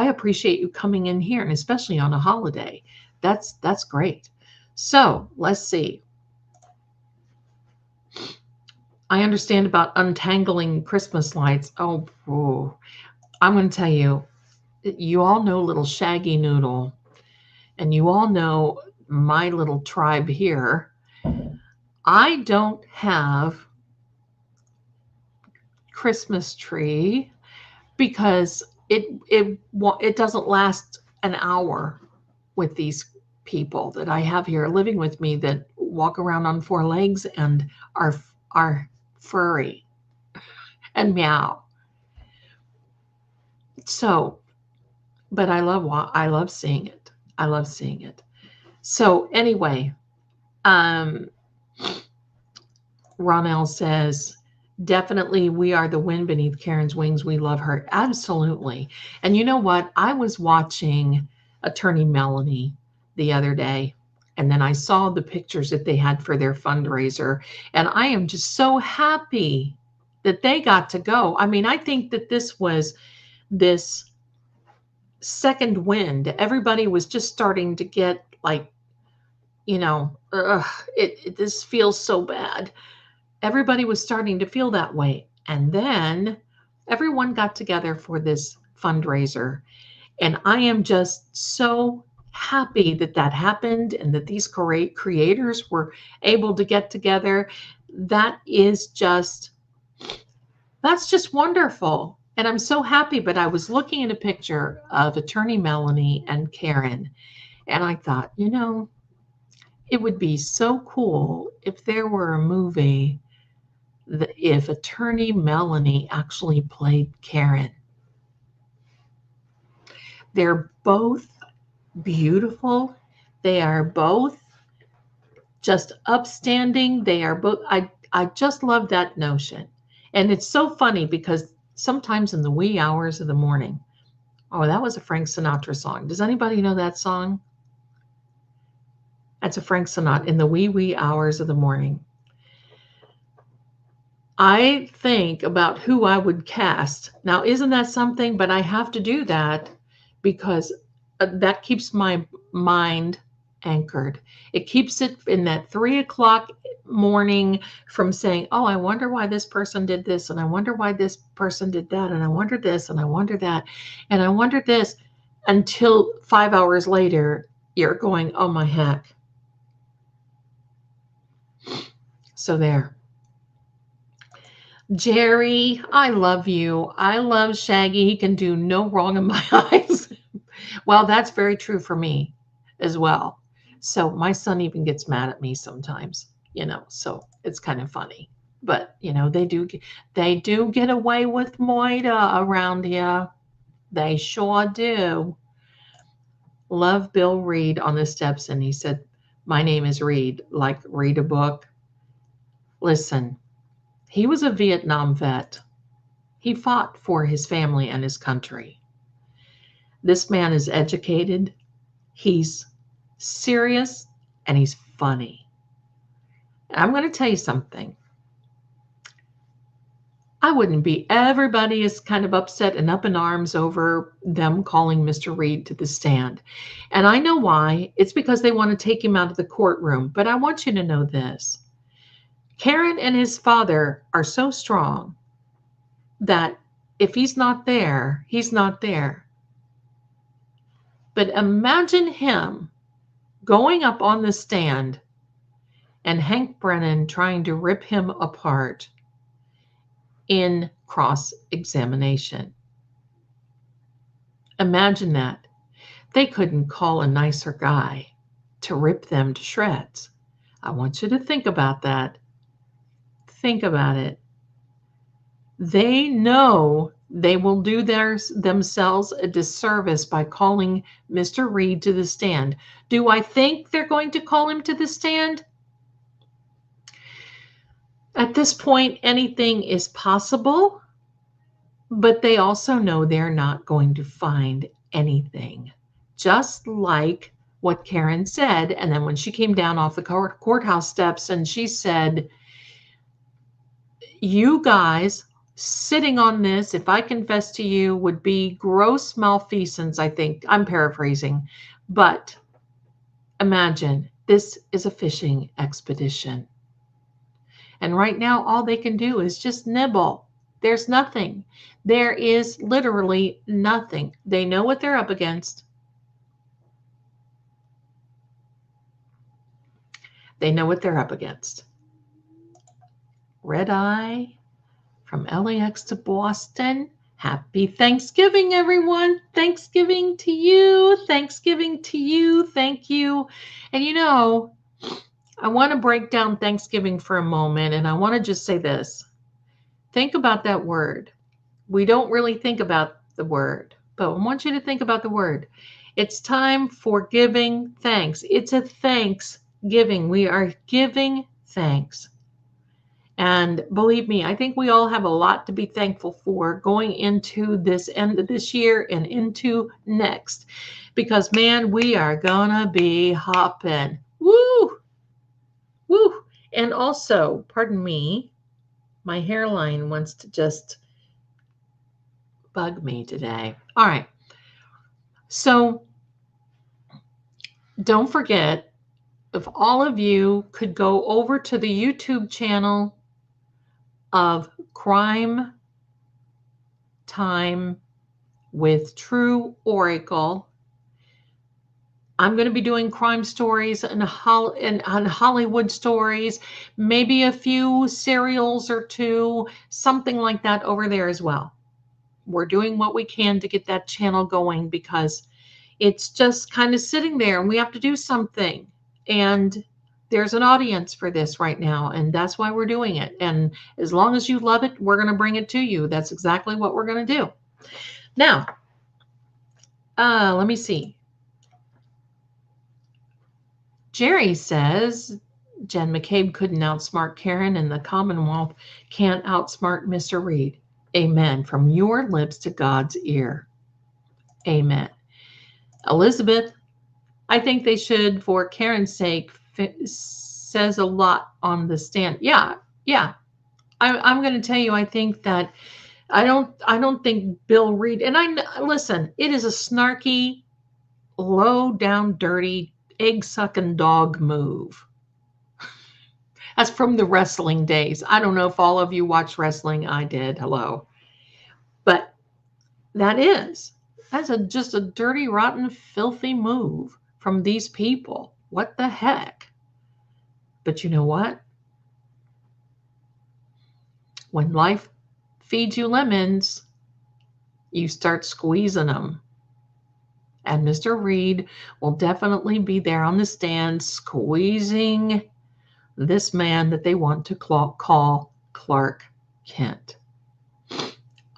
appreciate you coming in here, and especially on a holiday. That's great. So let's see. I understand about untangling Christmas lights. Oh, I'm going to tell you, you all know little Shaggy Noodle, and you all know my little tribe here. I don't have Christmas tree because it doesn't last an hour with these people that I have here living with me that walk around on four legs and are furry and meow. So, but I love seeing it. I love seeing it. So anyway, Ronell says, Definitely, we are the wind beneath Karen's wings. We love her. Absolutely. And you know what? I was watching Attorney Melanie the other day, and then I saw the pictures that they had for their fundraiser. And I am just so happy that they got to go. I mean, I think that this was this second wind. Everybody was just starting to get like, this feels so bad. Everybody was starting to feel that way. And then everyone got together for this fundraiser. And I am just so happy that that happened and that these creators were able to get together. That's just wonderful. And I'm so happy. But I was looking at a picture of Attorney Melanie and Karen, and I thought, it would be so cool if there were a movie if Attorney Melanie actually played Karen. They're both beautiful. They are both just upstanding. They are both, I just love that notion. And it's so funny because sometimes in the wee hours of the morning, oh, that was a Frank Sinatra song. Does anybody know that song? That's a Frank Sinatra, in the wee hours of the morning. I think about who I would cast. Now, isn't that something? But I have to do that because that keeps my mind anchored. It keeps it in that 3 o'clock morning from saying, oh, I wonder why this person did this. And I wonder why this person did that. And I wonder this. And I wonder that. And I wonder this, until 5 hours later, you're going, oh my heck. So there. Jerry, I love you. I love Shaggy. He can do no wrong in my eyes. Well, that's very true for me as well. So my son even gets mad at me sometimes, so it's kind of funny. But, they do get away with Moida around here. They sure do. Love Bill Reed on the steps. And he said, my name is Reed, like read a book. Listen. He was a Vietnam vet. He fought for his family and his country. This man is educated, he's serious, and he's funny. And I'm going to tell you something. I wouldn't be. Everybody is kind of upset and up in arms over them calling Mr. Reed to the stand. And I know why. It's because they want to take him out of the courtroom. But I want you to know this. Karen and his father are so strong that if he's not there, he's not there. But imagine him going up on the stand and Hank Brennan trying to rip him apart in cross-examination. Imagine that. They couldn't call a nicer guy to rip them to shreds. I want you to think about that. Think about it. They know they will do themselves a disservice by calling Mr. Reed to the stand. Do I think they're going to call him to the stand? At this point, anything is possible, but they also know they're not going to find anything. Just like what Karen said, and then when she came down off the courthouse steps and she said, you guys sitting on this, if I confess to you, would be gross malfeasance, I think. I'm paraphrasing. But imagine, this is a fishing expedition. And right now, all they can do is just nibble. There's nothing. There is literally nothing. They know what they're up against. They know what they're up against. Red Eye from LAX to Boston. Happy Thanksgiving, everyone. Thanksgiving to you. Thanksgiving to you. Thank you. And I want to break down Thanksgiving for a moment, and I want to just say this. Think about that word. We don't really think about the word, but I want you to think about the word. It's time for giving thanks. It's a thanksgiving. We are giving thanks. And believe me, I think we all have a lot to be thankful for going into this end of this year and into next. Because, man, we are going to be hopping. Woo! Woo! And also, pardon me, my hairline wants to just bug me today. All right. So don't forget, if all of you could go over to the YouTube channel of Crime Time with True Oracle. I'm going to be doing crime stories and Hollywood stories, maybe a few serials or two, something like that over there as well. We're doing what we can to get that channel going because it's just kind of sitting there and we have to do something. And there's an audience for this right now, and that's why we're doing it. And as long as you love it, we're going to bring it to you. That's exactly what we're going to do. Now, let me see. Jerry says Jen McCabe couldn't outsmart Karen, and the Commonwealth can't outsmart Mr. Reed. Amen. From your lips to God's ear. Amen. Elizabeth, I think they should, for Karen's sake, says a lot on the stand. Yeah. I'm going to tell you, I think that I don't think Bill Reed, and listen, it is a snarky, low down, dirty, egg sucking dog move. That's from the wrestling days. I don't know if all of you watch wrestling. I did. Hello. But that's just a dirty, rotten, filthy move from these people. What the heck? But you know what? When life feeds you lemons, you start squeezing them. And Mr. Reed will definitely be there on the stand squeezing this man that they want to call Clark Kent.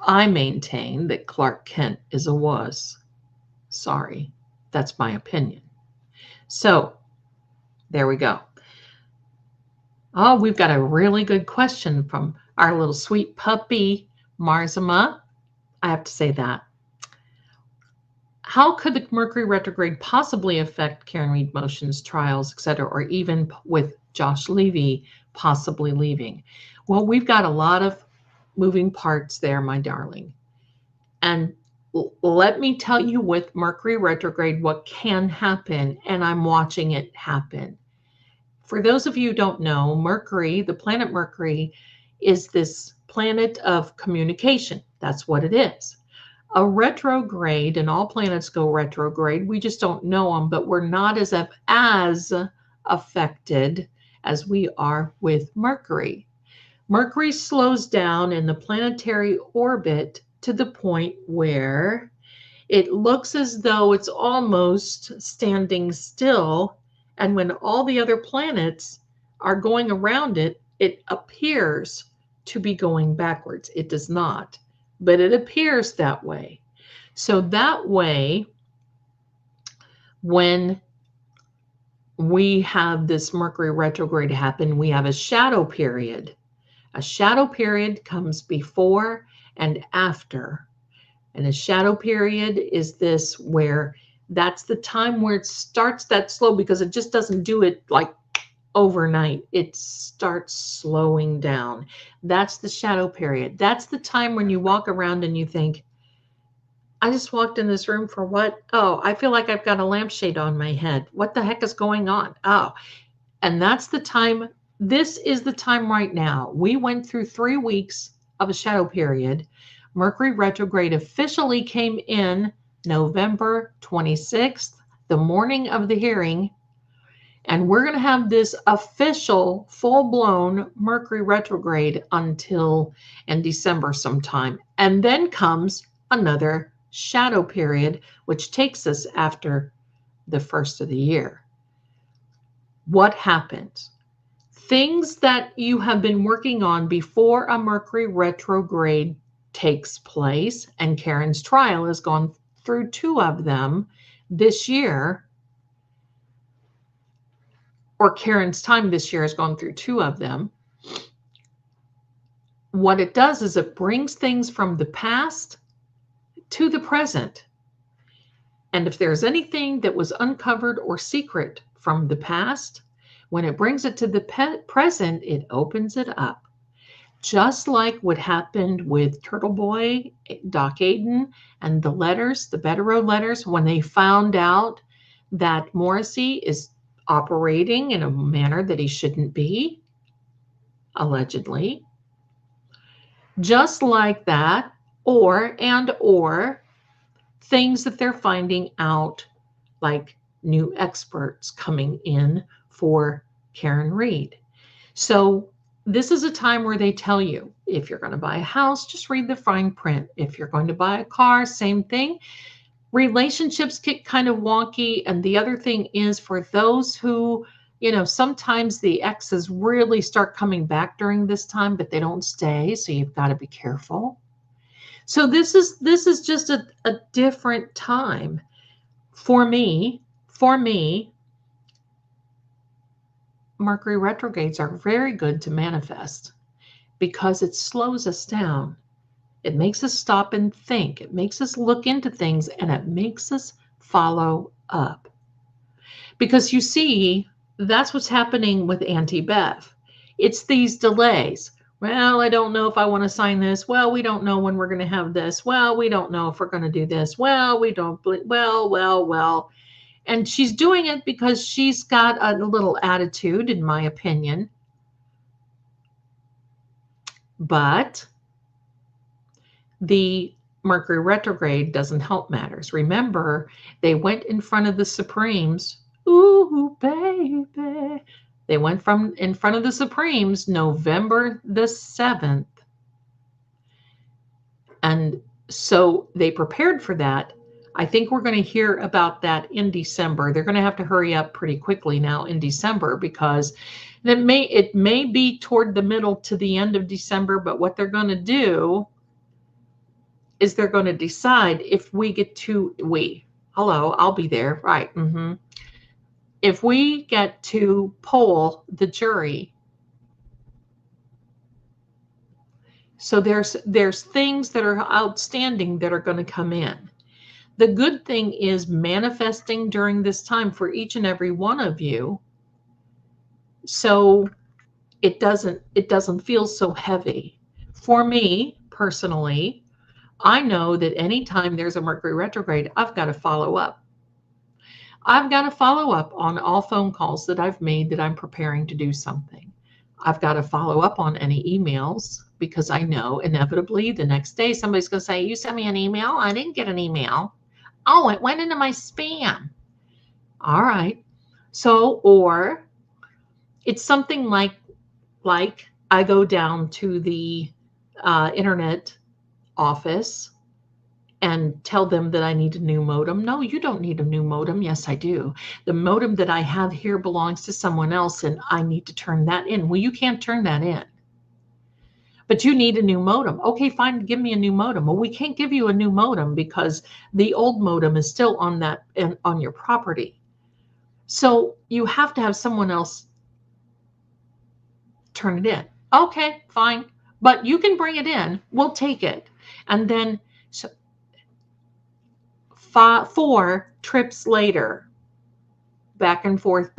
I maintain that Clark Kent is a wuss. Sorry, that's my opinion. So, there we go. Oh, we've got a really good question from our little sweet puppy, Marzama. I have to say that. How could the Mercury retrograde possibly affect Karen Reed Motion's trials, etc., or even with Josh Levy possibly leaving? Well, we've got a lot of moving parts there, my darling. And let me tell you with Mercury retrograde what can happen, and I'm watching it happen. For those of you who don't know, Mercury, the planet Mercury, is this planet of communication. That's what it is. A retrograde, and all planets go retrograde, we just don't know them, but we're not as affected as we are with Mercury. Mercury slows down in the planetary orbit to the point where it looks as though it's almost standing still, and when all the other planets are going around it, it appears to be going backwards. It does not, but it appears that way. So that way, when we have this Mercury retrograde happen, we have a shadow period. A shadow period comes before and after. And a shadow period is this where that's the time where it starts that slow, because it just doesn't do it like overnight. It starts slowing down. That's the shadow period. That's the time when you walk around and you think, I just walked in this room for what? Oh, I feel like I've got a lampshade on my head. What the heck is going on? Oh, and that's the time. This is the time right now. We went through 3 weeks of a shadow period. Mercury retrograde officially came in November 26th, the morning of the hearing. And we're going to have this official full-blown Mercury retrograde until in December sometime. And then comes another shadow period, which takes us after the first of the year. What happens? Things that you have been working on before a Mercury retrograde takes place, and Karen's trial has gone through 2 of them this year, or Karen's time this year has gone through 2 of them. what it does is it brings things from the past to the present. And if there's anything that was uncovered or secret from the past, when it brings it to the present, it opens it up. Just like what happened with Turtle Boy, Doc Aiden, and the letters, the Betero letters, when they found out that Morrissey is operating in a manner that he shouldn't be, allegedly. Just like that, or things that they're finding out, like new experts coming in for Karen Reed. So this is a time where they tell you, if you're going to buy a house, just read the fine print. If you're going to buy a car, same thing. Relationships get kind of wonky. And the other thing is, for those who, sometimes the exes really start coming back during this time, but they don't stay. So you've got to be careful. So this is just a different time for me. Mercury retrogrades are very good to manifest because it slows us down. It makes us stop and think. It makes us look into things, and it makes us follow up. Because you see, that's what's happening with Auntie Bev. It's these delays. Well, I don't know if I want to sign this. Well, we don't know when we're going to have this. Well, we don't know if we're going to do this. Well, we don't. Well. And she's doing it because she's got a little attitude, in my opinion. But the Mercury retrograde doesn't help matters. Remember, they went in front of the Supremes. Ooh, baby. They went in front of the Supremes November the 7th. And so they prepared for that. I think we're going to hear about that in December. They're going to have to hurry up pretty quickly now in December, because it may be toward the middle to the end of December, but what they're going to do is they're going to decide if we get to, I'll be there, right, if we get to poll the jury. So there's things that are outstanding that are going to come in. The good thing is manifesting during this time for each and every one of you, so it doesn't feel so heavy. For me personally, I know that anytime there's a Mercury retrograde, I've got to follow up. I've got to follow up on all phone calls that I've made that I'm preparing to do something. I've got to follow up on any emails, because I know inevitably the next day somebody's going to say, you sent me an email? I didn't get an email. Oh, it went into my spam. All right. So, or it's something like I go down to the internet office and tell them that I need a new modem. No, you don't need a new modem. Yes, I do. The modem that I have here belongs to someone else, and I need to turn that in. Well, you can't turn that in, but you need a new modem. Okay, fine, give me a new modem. Well, we can't give you a new modem because the old modem is still on your property. So you have to have someone else turn it in. Okay, fine, but you can bring it in. We'll take it. And then 4 trips later, back and forth,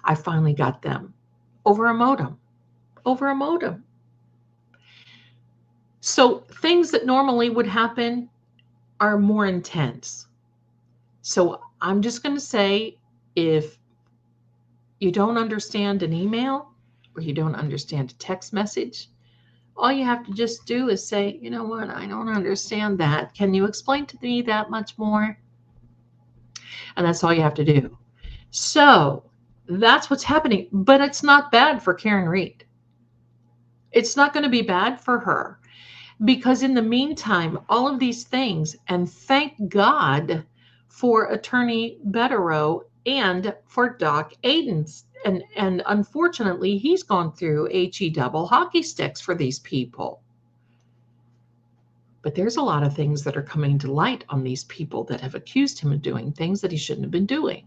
I finally got them over a modem. So things that normally would happen are more intense. So I'm just going to say, if you don't understand an email or you don't understand a text message, all you have to just do is say, you know what, I don't understand that. Can you explain to me that much more? And that's all you have to do. So that's what's happening. But it's not bad for Karen Reed. It's not going to be bad for her, because in the meantime, all of these things, and thank God for Attorney Betero and for Doc Aiden's. And unfortunately, he's gone through HE double hockey sticks for these people. But there's a lot of things that are coming to light on these people that have accused him of doing things that he shouldn't have been doing.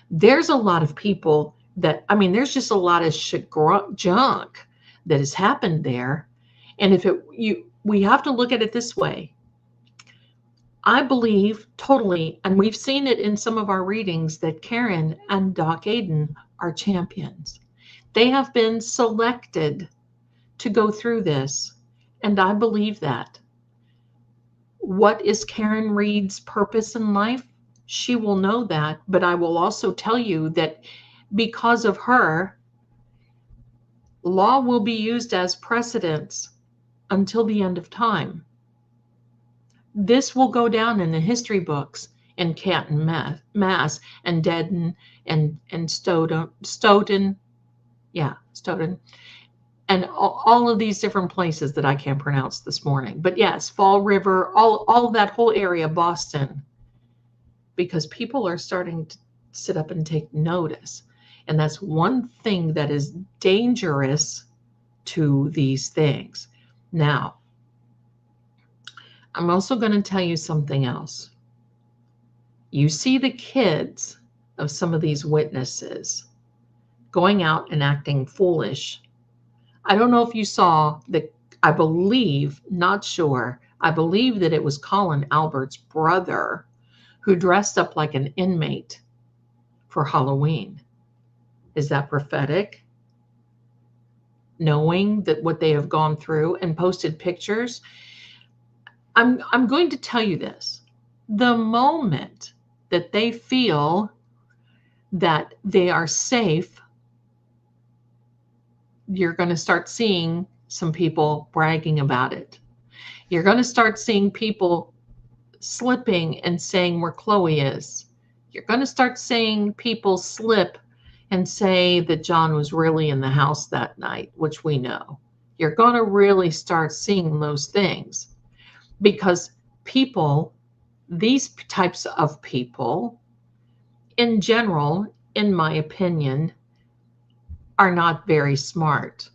There's a lot of people that, there's just a lot of junk that has happened there. And we have to look at it this way. I believe totally, and we've seen it in some of our readings, that Karen and Doc Aiden are champions. They have been selected to go through this, and I believe that. What is Karen Reed's purpose in life? She will know that, but I will also tell you that because of her, law will be used as precedence until the end of time. This will go down in the history books in Canton, Mass, and Dedden, and Stoughton, and all of these different places that I can't pronounce this morning. But yes, Fall River, all that whole area, Boston, because people are starting to sit up and take notice. And that's one thing that is dangerous to these things. Now, I'm also going to tell you something else. You see the kids of some of these witnesses going out and acting foolish. I don't know if you saw that. I believe, not sure, I believe that it was Colin Albert's brother who dressed up like an inmate for Halloween. Is that prophetic? Knowing that what they have gone through, and posted pictures. I'm going to tell you this. The moment that they feel that they are safe, you're going to start seeing some people bragging about it. You're going to start seeing people slipping and saying where Chloe is. You're going to start seeing people slip and say that John was really in the house that night, which we know. You're going to really start seeing those things, because people, these types of people, in general, in my opinion, are not very smart.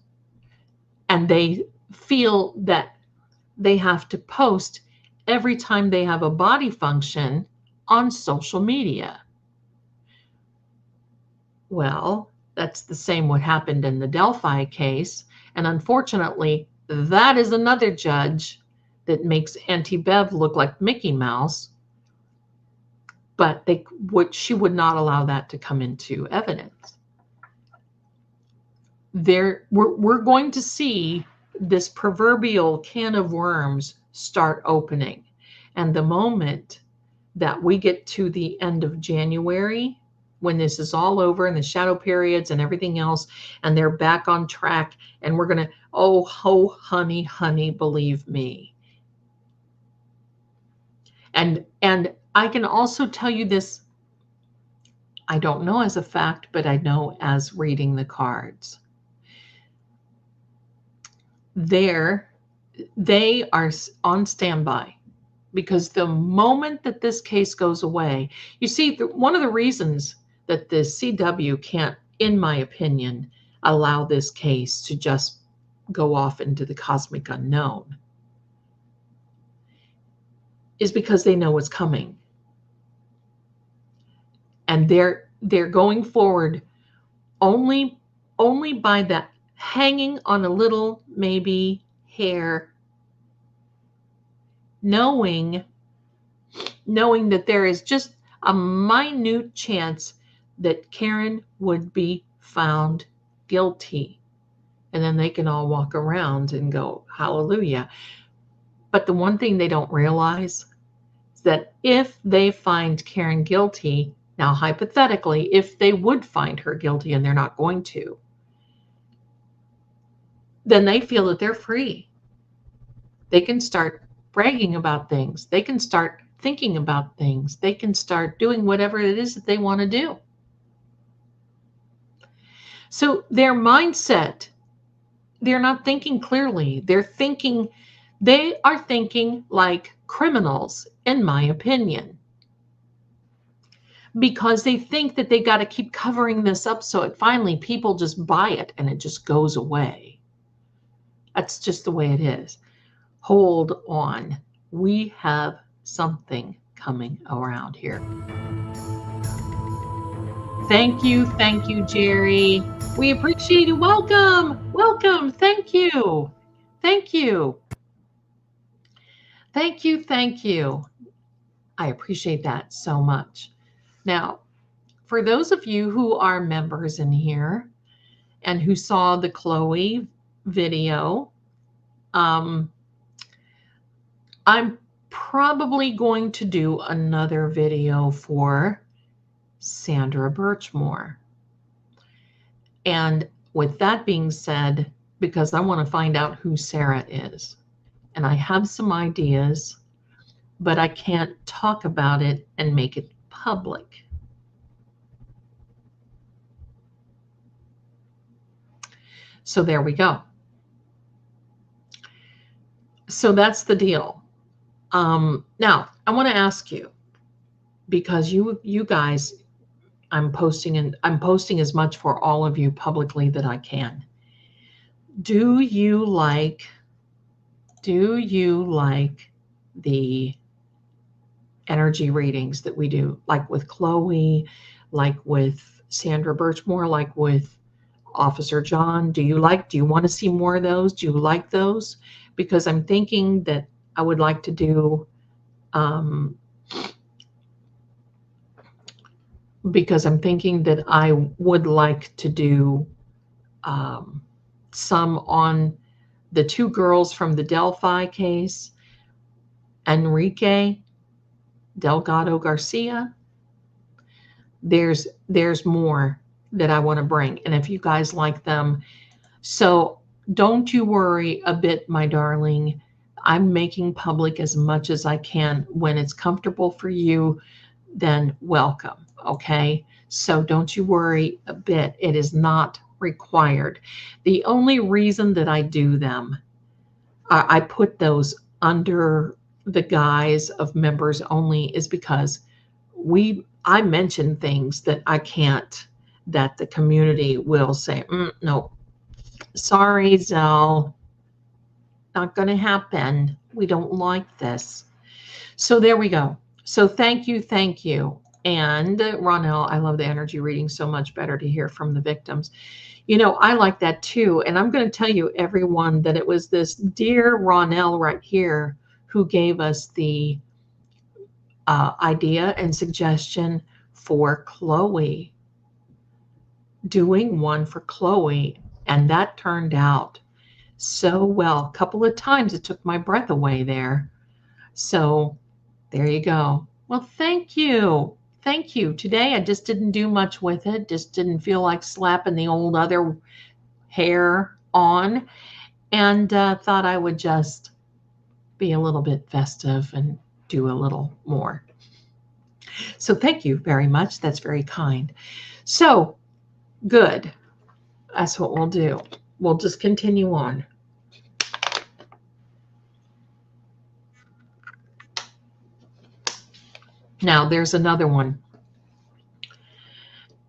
And they feel that they have to post every time they have a body function on social media. Well, that's the same what happened in the Delphi case. And unfortunately, that is another judge that makes Auntie Bev look like Mickey Mouse. But she would not allow that to come into evidence. We're going to see this proverbial can of worms start opening. And the moment that we get to the end of January, when this is all over and the shadow periods and everything else, and they're back on track, and we're going to, oh, honey, believe me. And I can also tell you this, I don't know as a fact, but I know as reading the cards. They are on standby, because the moment that this case goes away, you see, one of the reasons that the CW can't, in my opinion, allow this case to just go off into the cosmic unknown is because they know what's coming. And they're going forward only by that hanging on a little maybe hair, knowing that there is just a minute chance that Karen would be found guilty. And then they can all walk around and go, hallelujah. But the one thing they don't realize is that if they find Karen guilty, now hypothetically, if they would find her guilty, and they're not going to, then they feel that they're free. They can start bragging about things. They can start thinking about things. They can start doing whatever it is that they want to do. So their mindset, they're not thinking clearly. They are thinking like criminals, in my opinion, because they think that they got to keep covering this up so it finally people just buy it and it just goes away. That's just the way it is. Hold on. We have something coming around here. Thank you, Jerry. We appreciate it. Welcome, welcome. Thank you, thank you, thank you. I appreciate that so much. Now, for those of you who are members in here and who saw the Chloe video, I'm probably going to do another video for Sandra Birchmore. And with that being said, because I want to find out who Sarah is, and I have some ideas, but I can't talk about it and make it public. So there we go. So that's the deal. Now I want to ask you, because you guys, I'm posting as much for all of you publicly that I can. Do you like the energy readings that we do, like with Chloe, like with Sandra Birchmore, like with Officer John? Do you want to see more of those? Do you like those? Because I'm thinking that I would like to do, some on the two girls from the Delphi case, Enrique Delgado Garcia. There's more that I want to bring, and if you guys like them, so don't you worry a bit, my darling. I'm making public as much as I can. When it's comfortable for you, then welcome. Okay, so don't you worry a bit. It is not required. The only reason that I do them, I put those under the guise of members only, is because I mention things that I can't, that the community will say, no, sorry, Zell, not going to happen. We don't like this. So there we go. So thank you. And Ronell, I love the energy reading, so much better to hear from the victims. I like that too. And I'm going to tell you, everyone, that it was this dear Ronell right here who gave us the idea and suggestion for Chloe, doing one for Chloe. And that turned out so well. A couple of times it took my breath away there. So there you go. Well, thank you. Today I just didn't do much with it. Just didn't feel like slapping the old other hair on, and thought I would just be a little bit festive and do a little more. So thank you very much. That's very kind. So good. That's what we'll do. We'll just continue on. Now there's another one.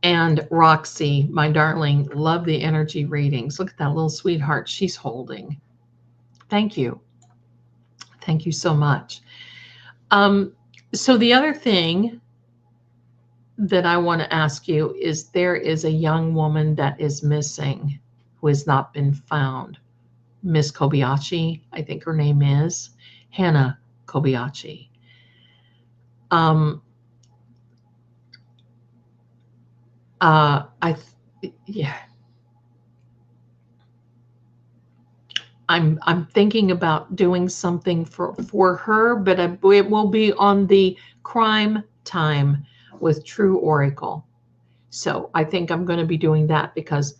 And Roxy, my darling, love the energy readings. Look at that little sweetheart she's holding. Thank you. Thank you so much. So the other thing that I want to ask you is, there is a young woman that is missing who has not been found. Miss Kobayashi, I think her name is Hannah Kobayashi. I'm thinking about doing something for her, but it will be on the Crime Time with True Oracle. So I think I'm going to be doing that because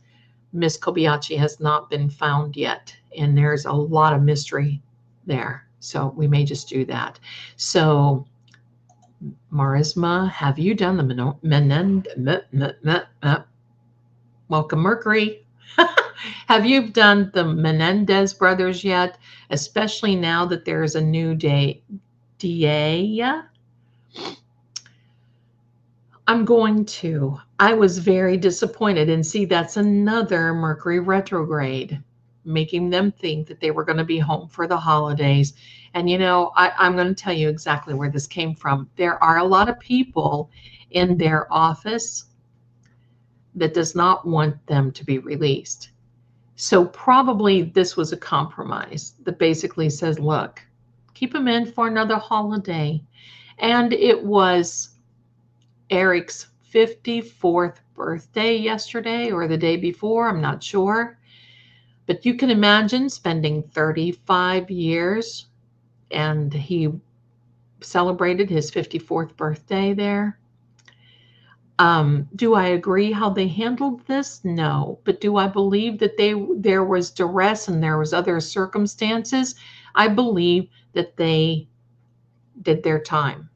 Miss Kobayashi has not been found yet, and there's a lot of mystery there. So we may just do that. So Marisma, have you done the welcome Mercury? Have you done the Menendez brothers yet? Especially now that there's a new DA. I'm going to. I was very disappointed, and see, that's another Mercury retrograde, making them think that they were going to be home for the holidays. And I'm going to tell you exactly where this came from. There are a lot of people in their office that does not want them to be released. So probably this was a compromise that basically says, look, keep them in for another holiday. And it was Eric's 54th birthday yesterday or the day before, I'm not sure. But you can imagine spending 35 years, and he celebrated his 54th birthday there. Do I agree how they handled this? No. But do I believe that there was duress and there was other circumstances? I believe that they did their time.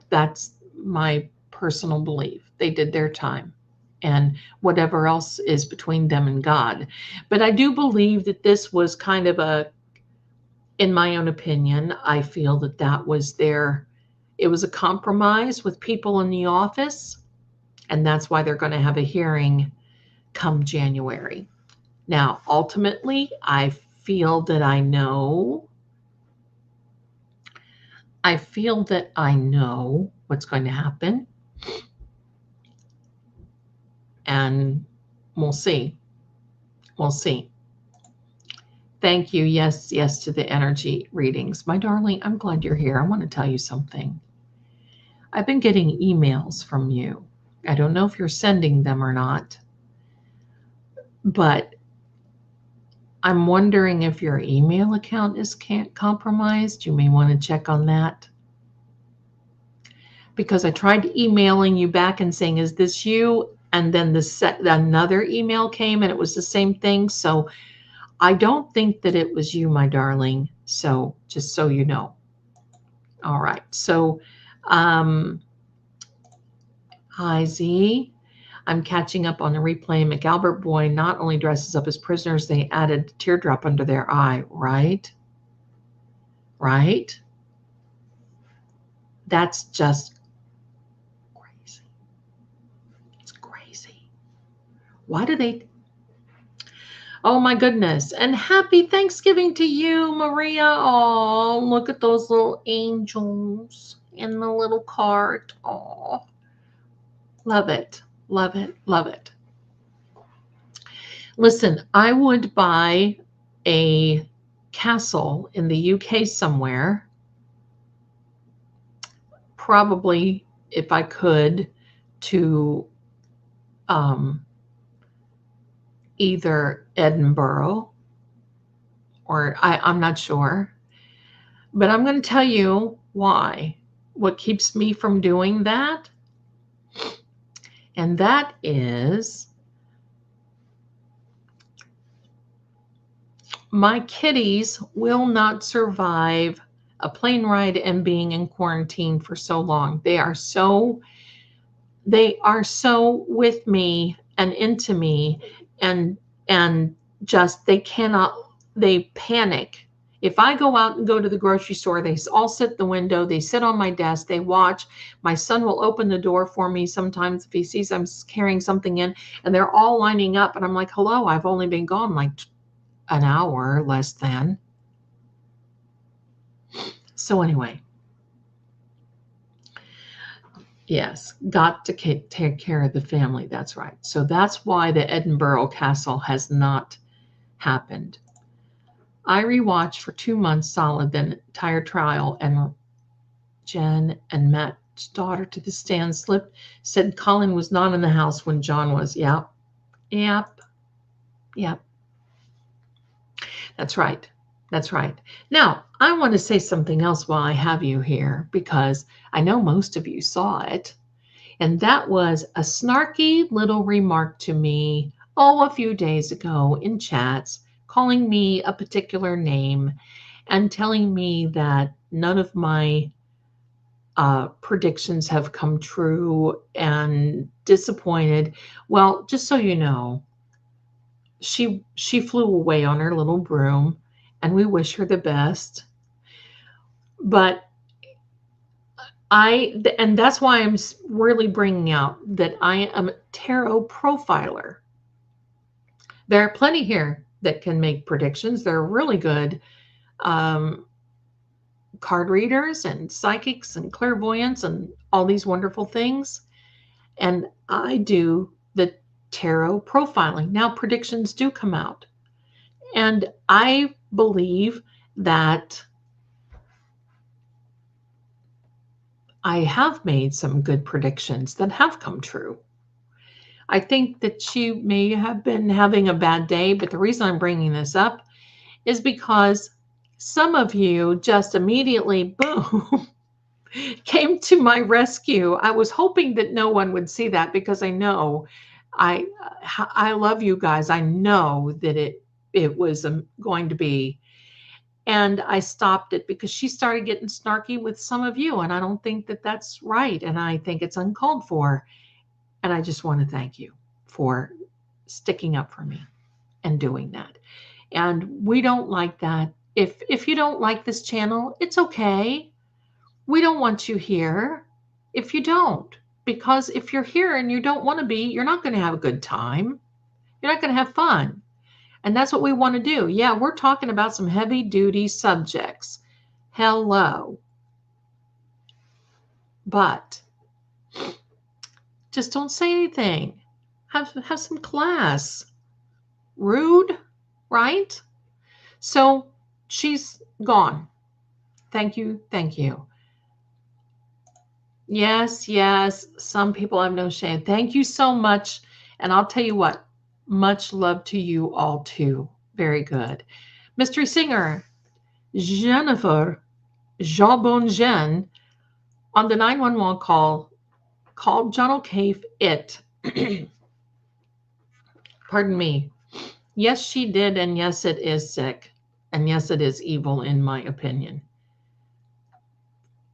That's my personal belief. They did their time, and whatever else is between them and God. But I do believe that this was kind of in my own opinion, I feel that was it was a compromise with people in the office. And that's why they're going to have a hearing come January. Now, ultimately, I feel that I know what's going to happen. And we'll see. We'll see. Thank you. Yes, yes to the energy readings. My darling, I'm glad you're here. I want to tell you something. I've been getting emails from you. I don't know if you're sending them or not, but I'm wondering if your email account is compromised. You may want to check on that. Because I tried emailing you back and saying, is this you? And then another email came and it was the same thing. So I don't think that it was you, my darling. So just so you know. All right. So, hi, Z. I'm catching up on the replay. McAlbert boy not only dresses up as prisoners, they added teardrop under their eye, right? Right? That's just crazy. It's crazy. Why do they? Oh my goodness. And happy Thanksgiving to you, Maria. Oh, look at those little angels in the little cart. Oh, love it. Love it. Love it. Listen, I would buy a castle in the UK somewhere, probably if I could, to either Edinburgh or I'm not sure. But I'm going to tell you why. What keeps me from doing that? And that is my kitties will not survive a plane ride and being in quarantine for so long. They are so with me and into me, and just they panic. If I go out and go to the grocery store, they all sit at the window, they sit on my desk, they watch. My son will open the door for me sometimes if he sees I'm carrying something in, and they're all lining up, and I'm like, hello, I've only been gone like an hour, less than. So anyway, yes, got to take care of the family. That's right. So that's why the Edinburgh Castle has not happened. I rewatched for 2 months solid, then entire trial, and Jen and Matt's daughter to the stand slipped, said Colin was not in the house when John was. Yep. That's right. That's right. Now, I want to say something else while I have you here, because I know most of you saw it. And that was a snarky little remark to me, a few days ago in chats, calling me a particular name and telling me that none of my predictions have come true and disappointed. Well, just so you know, she flew away on her little broom, and we wish her the best. But and that's why I'm really bringing out that I am a tarot profiler. There are plenty here that can make predictions. They're really good card readers and psychics and clairvoyants and all these wonderful things. And I do the tarot profiling. Now, predictions do come out. And I believe that I have made some good predictions that have come true. I think that she may have been having a bad day, but the reason I'm bringing this up is because some of you just immediately, boom, came to my rescue. I was hoping that no one would see that because I know I love you guys. I know that it was going to be, and I stopped it because she started getting snarky with some of you, and I don't think that that's right, and I think it's uncalled for. And I just want to thank you for sticking up for me and doing that. And we don't like that. If you don't like this channel, it's okay. We don't want you here if you don't. Because if you're here and you don't want to be, you're not going to have a good time. You're not going to have fun. And that's what we want to do. Yeah, we're talking about some heavy duty subjects. Hello. But just don't say anything. Have some class. Rude, right? So she's gone. Thank you. Thank you. Yes, yes. Some people have no shame. Thank you so much. And I'll tell you what, much love to you all too. Very good. Mystery singer, Jennifer Jabonjen on the 911 call called John O'Keefe it. Pardon me. Yes, she did. And yes, it is sick. And yes, it is evil in my opinion.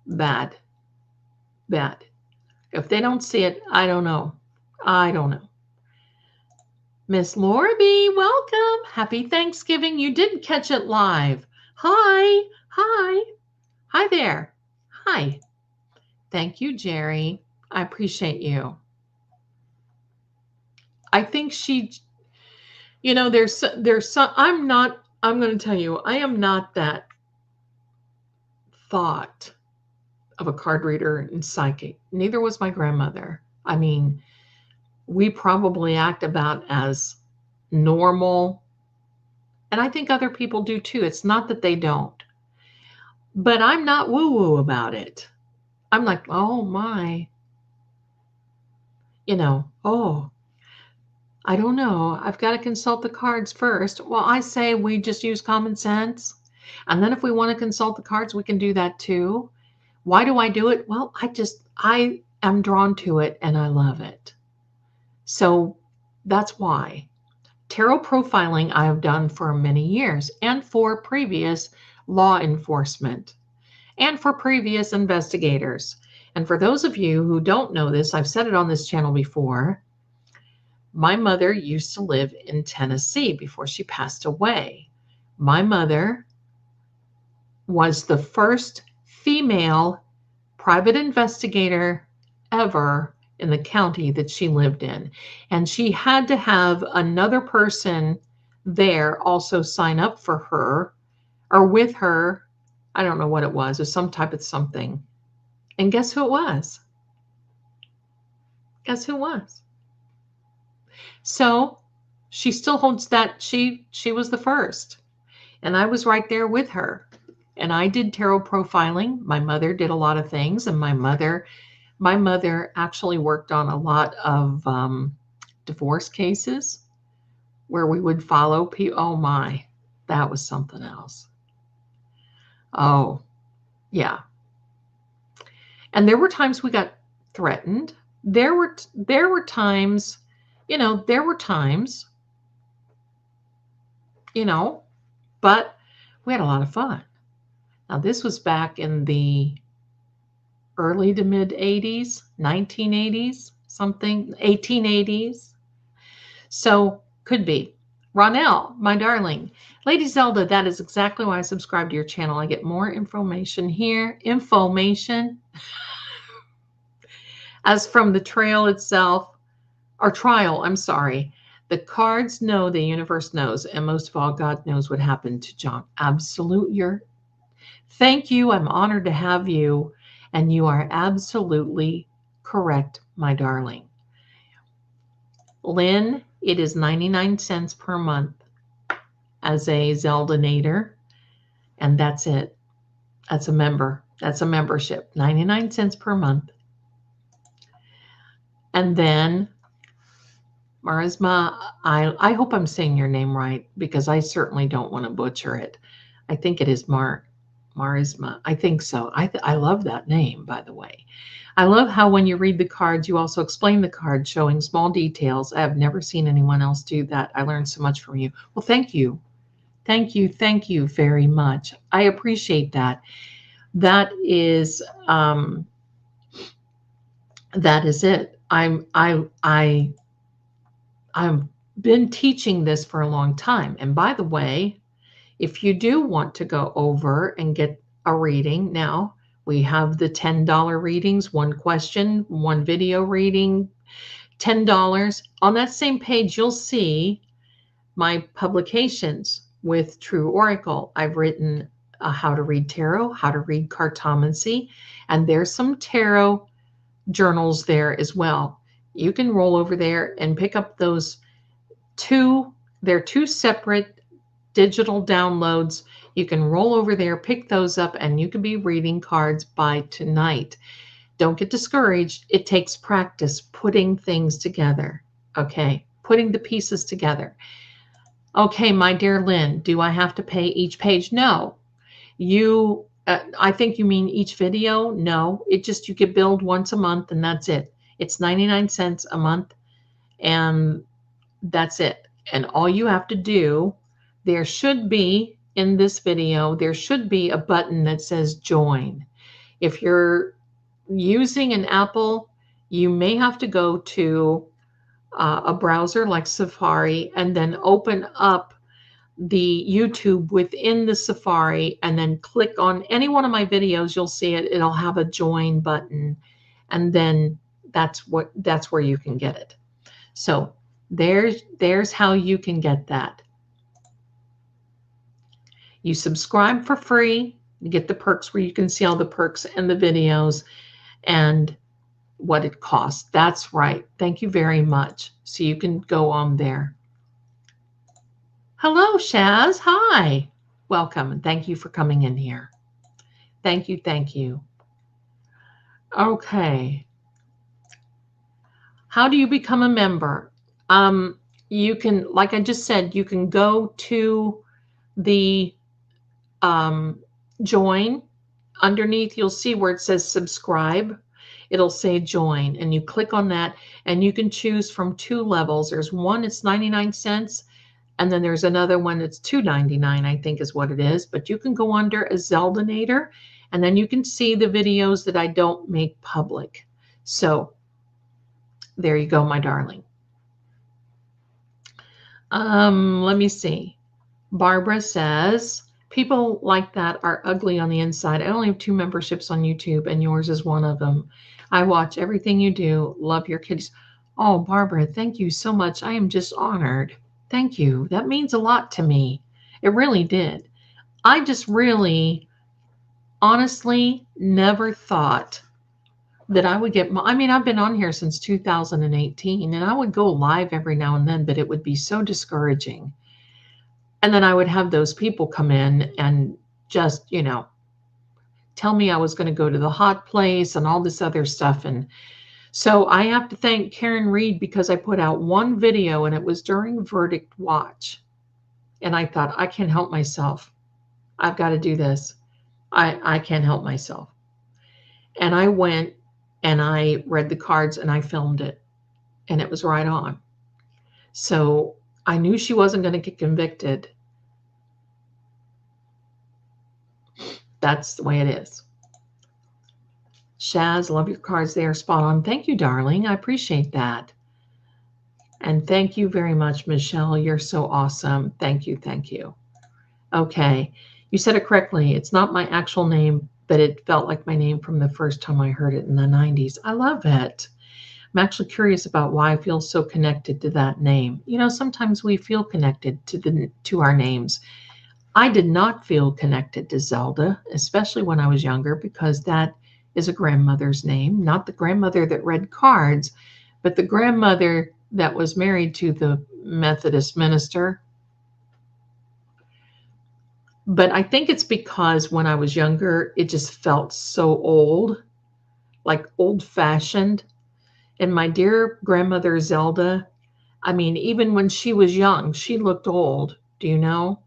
Bad. Bad. If they don't see it, I don't know. I don't know. Miss Laura B, welcome. Happy Thanksgiving. You did catch it live. Hi. Hi. Hi there. Hi. Thank you, Jerry. I appreciate you. I think she, there's some, I'm going to tell you, I am not that thought of a card reader and psychic. Neither was my grandmother. I mean, we probably act about as normal. And I think other people do too. It's not that they don't. But I'm not woo-woo about it. I'm like, oh my. Oh, I don't know. I've got to consult the cards first. Well, I say we just use common sense. And then if we want to consult the cards, we can do that too. Why do I do it? Well, I am drawn to it and I love it. So that's why. Tarot profiling I have done for many years and for previous law enforcement and for previous investigators. And for those of you who don't know this, I've said it on this channel before. My mother used to live in Tennessee before she passed away. My mother was the first female private investigator ever in the county that she lived in. And she had to have another person there also sign up for her or with her. I don't know what it was. It was some type of something. And guess who it was? Guess who it was? So she still holds that she was the first. And I was right there with her. And I did tarot profiling. My mother did a lot of things. And my mother actually worked on a lot of divorce cases where we would follow people. Oh my, that was something else. Oh, yeah. And there were times we got threatened. There were times, but we had a lot of fun. Now, this was back in the early to mid 80s, 1980s, something, 1880s. So could be. Ronell, my darling. Lady Zelda, that is exactly why I subscribe to your channel. I get more information here. Information. As from the trial, I'm sorry. The cards know, the universe knows, and most of all, God knows what happened to John. Absolute. Thank you. I'm honored to have you, and you are absolutely correct, my darling. Lynn, it is 99 cents per month as a Zelda-nator, and that's it. That's a member. That's a membership. 99 cents per month. And then Marisma, I hope I'm saying your name right because I certainly don't want to butcher it. I think it is Marisma. I think so. I love that name, by the way. I love how when you read the cards, you also explain the cards, showing small details. I have never seen anyone else do that. I learned so much from you. Well, thank you. Thank you very much. I appreciate that. That is it. I've been teaching this for a long time. And by the way, if you do want to go over and get a reading, now we have the $10 readings, one question, one video reading, $10. On that same page, you'll see my publications with True Oracle. I've written how to read tarot, how to read cartomancy, and there's some tarot journals there as well. You can roll over there and pick up those two. They're two separate digital downloads. You can roll over there, pick those up, and you can be reading cards by tonight. Don't get discouraged. It takes practice putting things together. Okay, putting the pieces together. Okay, my dear Lynn, do I have to pay each page? No. I think you mean each video. No, it just, you get billed once a month and that's it. It's 99 cents a month and that's it. And all you have to do, there should be in this video, there should be a button that says join. If you're using an Apple, you may have to go to a browser like Safari and then open up the YouTube within the Safari and then click on any one of my videos. You'll see it. It'll have a join button, and then that's where you can get it. So there's how you can get that. You subscribe for free. You get the perks where you can see all the perks and the videos and what it costs. That's right. Thank you very much. So you can go on there. Hello, Shaz. Hi. Welcome, and thank you for coming in here. Thank you, thank you. Okay. How do you become a member? You can, like I just said, you can go to the join. Underneath, you'll see where it says subscribe. It'll say join, and you click on that, and you can choose from two levels. There's one, it's 99 cents. And then there's another one that's $2.99, I think is what it is. But you can go under a Zelda-nator, and then you can see the videos that I don't make public. So there you go, my darling. Let me see. Barbara says, people like that are ugly on the inside. I only have 2 memberships on YouTube, and yours is one of them. I watch everything you do. Love your kids. Oh, Barbara, thank you so much. I am just honored. Thank you. That means a lot to me. It really did. I just really, honestly, never thought that I would get, I mean, I've been on here since 2018 and I would go live every now and then, but it would be so discouraging. And then I would have those people come in and just, you know, tell me I was going to go to the hot place and all this other stuff. And so I have to thank Karen Reed because I put out one video and it was during Verdict Watch. And I thought, I can't help myself. I've got to do this. I can't help myself. And I went and I read the cards and I filmed it. And it was right on. So I knew she wasn't going to get convicted. That's the way it is. Shaz, love your cards. They are spot on. Thank you, darling. I appreciate that. And thank you very much, Michelle. You're so awesome. Thank you. Thank you. Okay. You said it correctly. It's not my actual name, but it felt like my name from the first time I heard it in the 90s. I love it. I'm actually curious about why I feel so connected to that name. You know, sometimes we feel connected to our names. I did not feel connected to Zelda, especially when I was younger, because that is a grandmother's name, not the grandmother that read cards, but the grandmother that was married to the Methodist minister. But I think it's because when I was younger, it just felt so old, like old-fashioned. And my dear grandmother Zelda, I mean, even when she was young, she looked old. Do you know?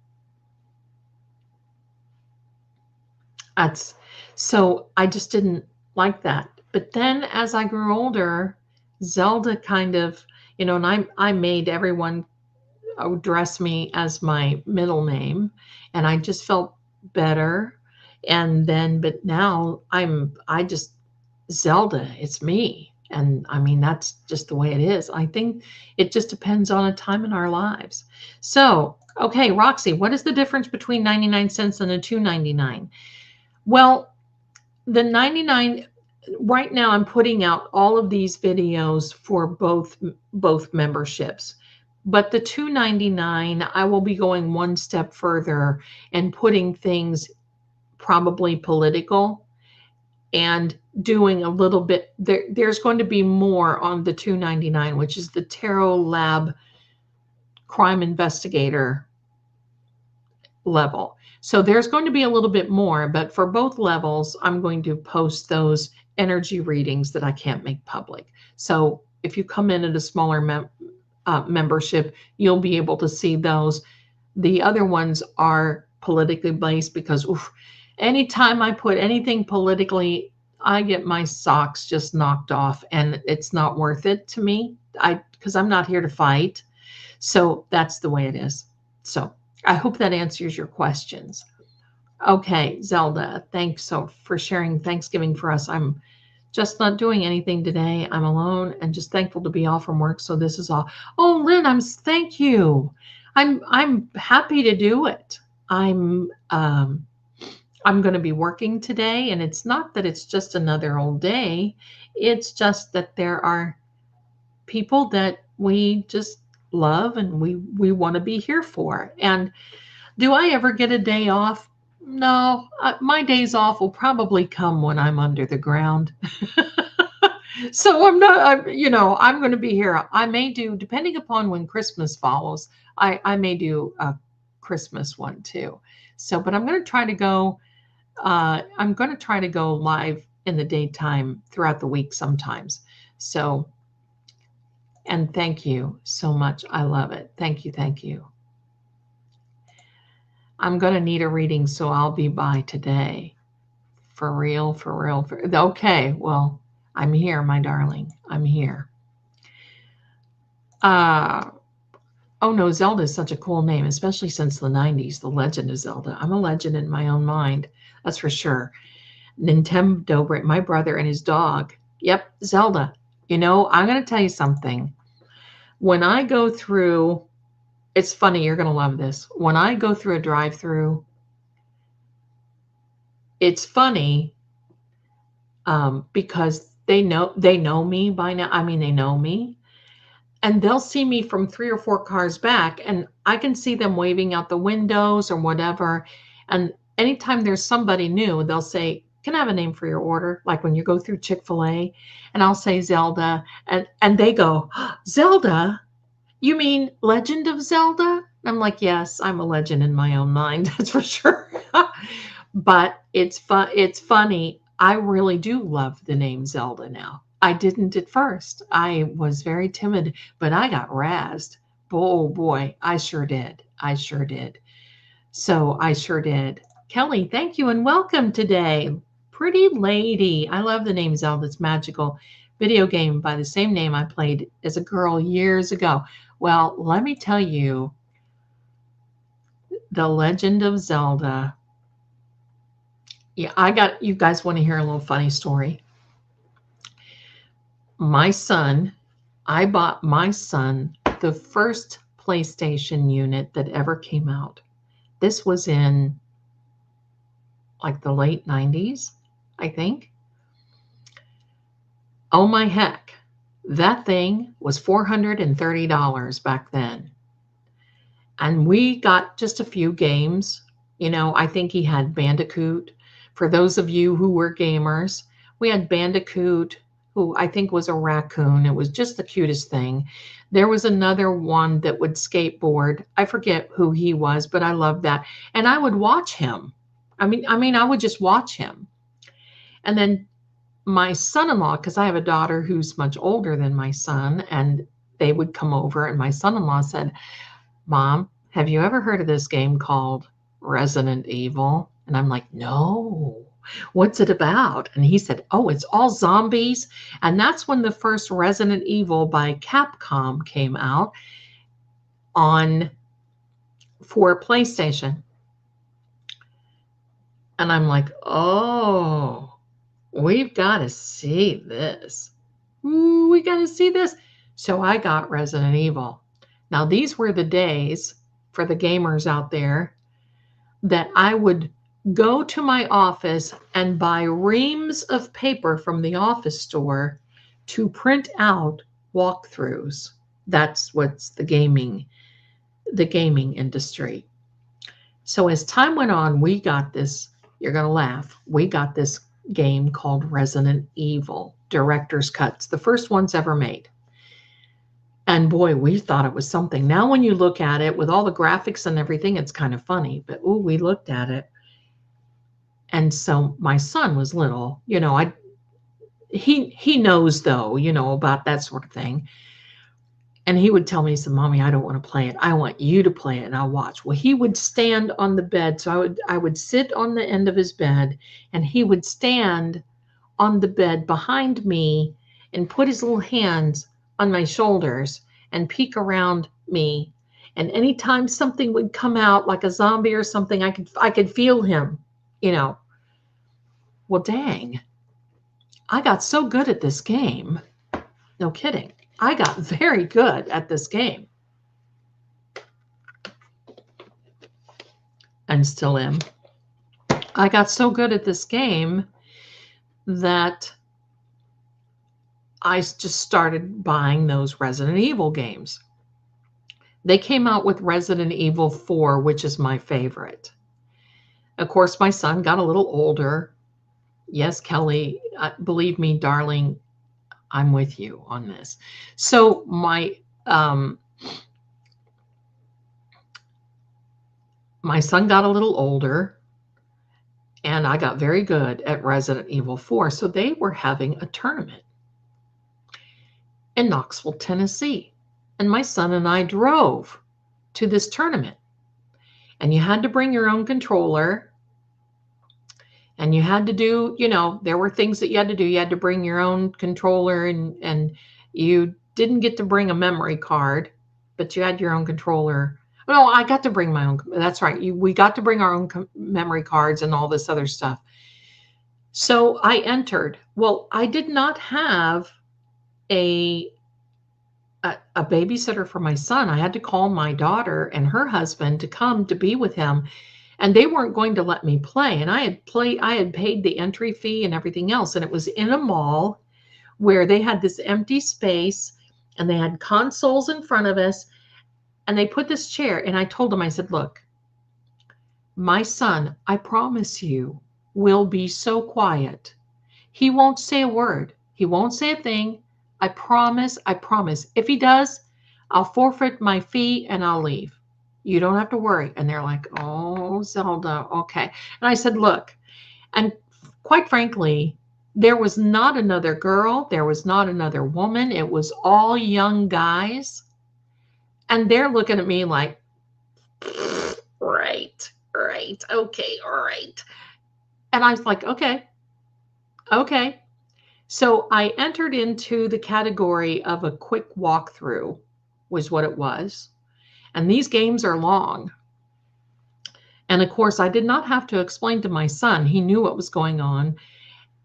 That's so I just didn't like that. But then as I grew older, Zelda kind of, and I made everyone address me as my middle name, and I just felt better. And then, but now I just Zelda, it's me. And I mean, that's just the way it is. I think it just depends on a time in our lives. So, okay, Roxy, what is the difference between 99 cents and a 2.99? Well, the 99 right now I'm putting out all of these videos for both memberships. But the 2.99, I will be going one step further and putting things probably political and doing a little bit there's going to be more on the 2.99, which is the Tarot Lab crime investigator level. So there's going to be a little bit more, but for both levels, I'm going to post those energy readings that I can't make public. So if you come in at a smaller membership, you'll be able to see those. The other ones are politically based because anytime I put anything politically, I get my socks just knocked off, and it's not worth it to me. Because I'm not here to fight. So that's the way it is. So I hope that answers your questions. Okay, Zelda, thanks so for sharing Thanksgiving for us. I'm just not doing anything today. I'm alone and just thankful to be off from work. So this is all. Oh, Lynn, thank you. I'm happy to do it. I'm going to be working today, and it's not that it's just another old day. It's just that there are people that we just love and we want to be here for. And do I ever get a day off? No, my days off will probably come when I'm under the ground. So I'm going to be here. I may do, depending upon when Christmas follows, I may do a Christmas one too. So, but I'm going to try to go live in the daytime throughout the week sometimes. So, and thank you so much. I love it. Thank you. Thank you. I'm going to need a reading, so I'll be by today. For real. Okay, well, I'm here, my darling. I'm here. Oh no, Zelda is such a cool name, especially since the 90s, The Legend of Zelda. I'm a legend in my own mind, that's for sure. Nintendo, my brother and his dog. Yep, Zelda. I'm going to tell you something. When I go through, it's funny, you're going to love this. When I go through a drive-through, it's funny because they know me by now. I mean, they know me. And they'll see me from 3 or 4 cars back, and I can see them waving out the windows or whatever. And anytime there's somebody new, they'll say, "Can I have a name for your order?" Like when you go through Chick-fil-A, and I'll say Zelda, and they go, "Zelda? You mean Legend of Zelda?" And I'm like, "Yes, I'm a legend in my own mind, that's for sure." But it's funny. I really do love the name Zelda now. I didn't at first. I was very timid, but I got razzed. Oh boy, I sure did. So I sure did. Kelly, thank you and welcome today. Pretty lady. I love the name Zelda. It's magical. Video game by the same name I played as a girl years ago. Well, let me tell you, The Legend of Zelda. Yeah, you guys want to hear a little funny story? I bought my son the first PlayStation unit that ever came out. This was in like the late 90s, I think. Oh my heck, that thing was $430 back then. And we got just a few games. I think he had Bandicoot. For those of you who were gamers, we had Bandicoot. who I think was a raccoon. It was just the cutest thing. There was another one that would skateboard. I forget who he was, but I loved that. And I would watch him. I would just watch him. And then my son-in-law, because I have a daughter who's much older than my son, and they would come over, and my son-in-law said, Mom, have you ever heard of this game called Resident Evil? And I'm like, no, what's it about? And he said, oh, it's all zombies. And that's when the first Resident Evil by Capcom came out for PlayStation. And I'm like, oh, we've got to see this. Ooh, we got to see this. So I got Resident Evil. Now, these were the days for the gamers out there that I would go to my office and buy reams of paper from the office store to print out walkthroughs. That's what's the gaming industry. So as time went on, we got this, you're going to laugh, we got this game called Resident Evil Director's Cuts, the first ones ever made. And boy, we thought it was something. Now when you look at it with all the graphics and everything, it's kind of funny. But ooh, we looked at it. And so my son was little, he knows though, about that sort of thing. And he would tell me, he said, Mommy, I don't want to play it. I want you to play it and I'll watch. Well, he would stand on the bed. So I would sit on the end of his bed and he would stand on the bed behind me and put his little hands on my shoulders and peek around me. And anytime something would come out like a zombie or something, I could feel him, Well, dang, I got so good at this game. No kidding. I got very good at this game. And still am. I got so good at this game that I just started buying those Resident Evil games. They came out with Resident Evil 4, which is my favorite. Of course, my son got a little older. Yes, Kelly, believe me, darling, I'm with you on this. So my son got a little older, and I got very good at Resident Evil 4. So they were having a tournament in Knoxville, Tennessee. And my son and I drove to this tournament. And you had to bring your own controller. And you had to do, there were things that you had to do. You had to bring your own controller, and you didn't get to bring a memory card, but you had your own controller. No, I got to bring my own. That's right. We got to bring our own memory cards and all this other stuff. So I entered. Well, I did not have a babysitter for my son. I had to call my daughter and her husband to come to be with him. And they weren't going to let me play. And I had paid the entry fee and everything else. And it was in a mall where they had this empty space and they had consoles in front of us. And they put this chair. And I told them, I said, look, my son, I promise you, will be so quiet. He won't say a word. He won't say a thing. I promise. I promise. If he does, I'll forfeit my fee and I'll leave. You don't have to worry. And they're like, oh, Zelda, okay. And I said, look, and quite frankly, there was not another girl. There was not another woman. It was all young guys. And they're looking at me like, right, okay, all right. And I was like, okay. So I entered into the category of a quick walkthrough, was what it was. And these games are long. And of course, I did not have to explain to my son. He knew what was going on.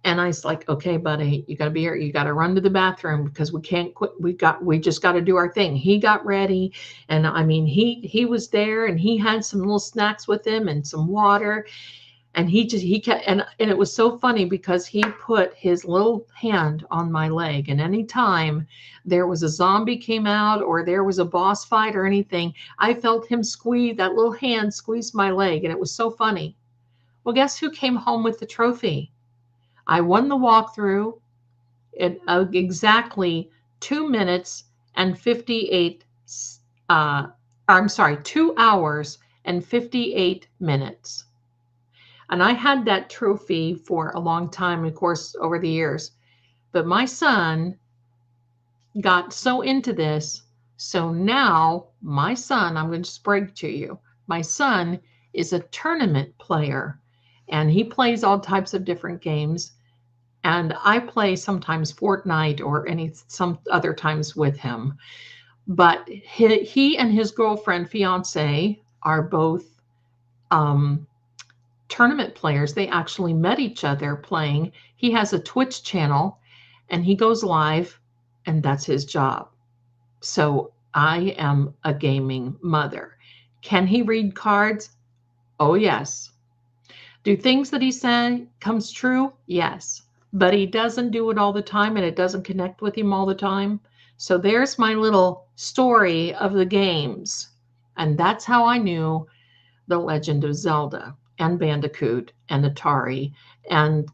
And I was like, okay, buddy, you got to be here. You got to run to the bathroom because we can't quit. We just got to do our thing. He got ready. And I mean, he was there and he had some little snacks with him and some water. And he kept, and it was so funny because he put his little hand on my leg. And anytime there was a zombie came out or there was a boss fight or anything, I felt him squeeze, that little hand squeeze my leg. And it was so funny. Well, guess who came home with the trophy? I won the walkthrough. exactly 2 minutes and 58, I'm sorry, 2 hours and 58 minutes. And I had that trophy for a long time, of course, over the years. But my son got so into this. So now my son, I'm going to just break to you, my son is a tournament player and he plays all types of different games. And I play sometimes Fortnite or some other times with him. But he and his girlfriend, fiance, are both tournament players. They actually met each other playing. He has a Twitch channel and he goes live, and that's his job. So I am a gaming mother. Can he read cards? Oh, yes. Do things that he said comes true? Yes. But he doesn't do it all the time and it doesn't connect with him all the time. So there's my little story of the games. And that's how I knew The Legend of Zelda and Bandicoot and Atari and,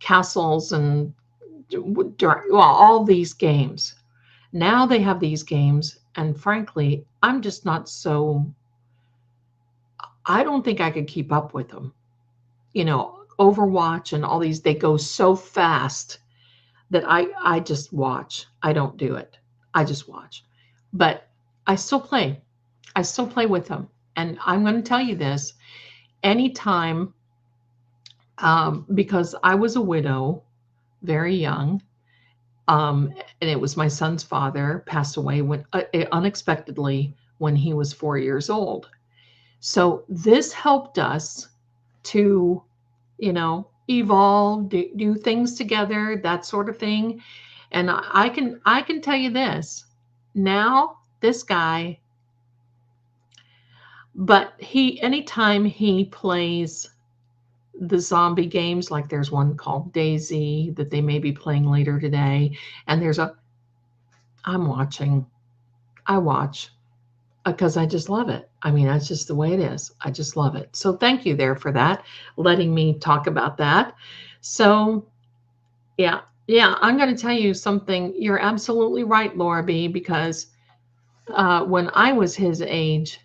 castles and, well, all these games. Now they have these games, and frankly, I'm just not so, I don't think I could keep up with them. Overwatch and all these, they go so fast that I just watch. I don't do it. I just watch. But I still play. I still play with them. And I'm going to tell you this, anytime, because I was a widow, very young, and it was my son's father passed away unexpectedly when he was 4 years old. So this helped us to, evolve, do things together, that sort of thing. And I can tell you this now, this guy, but anytime he plays the zombie games, like there's one called Daisy that they may be playing later today, and I'm watching. I watch because I just love it. I mean, that's just the way it is. I just love it. So thank you there for that, letting me talk about that. So yeah, I'm going to tell you something. You're absolutely right, Laura B, because when I was his age,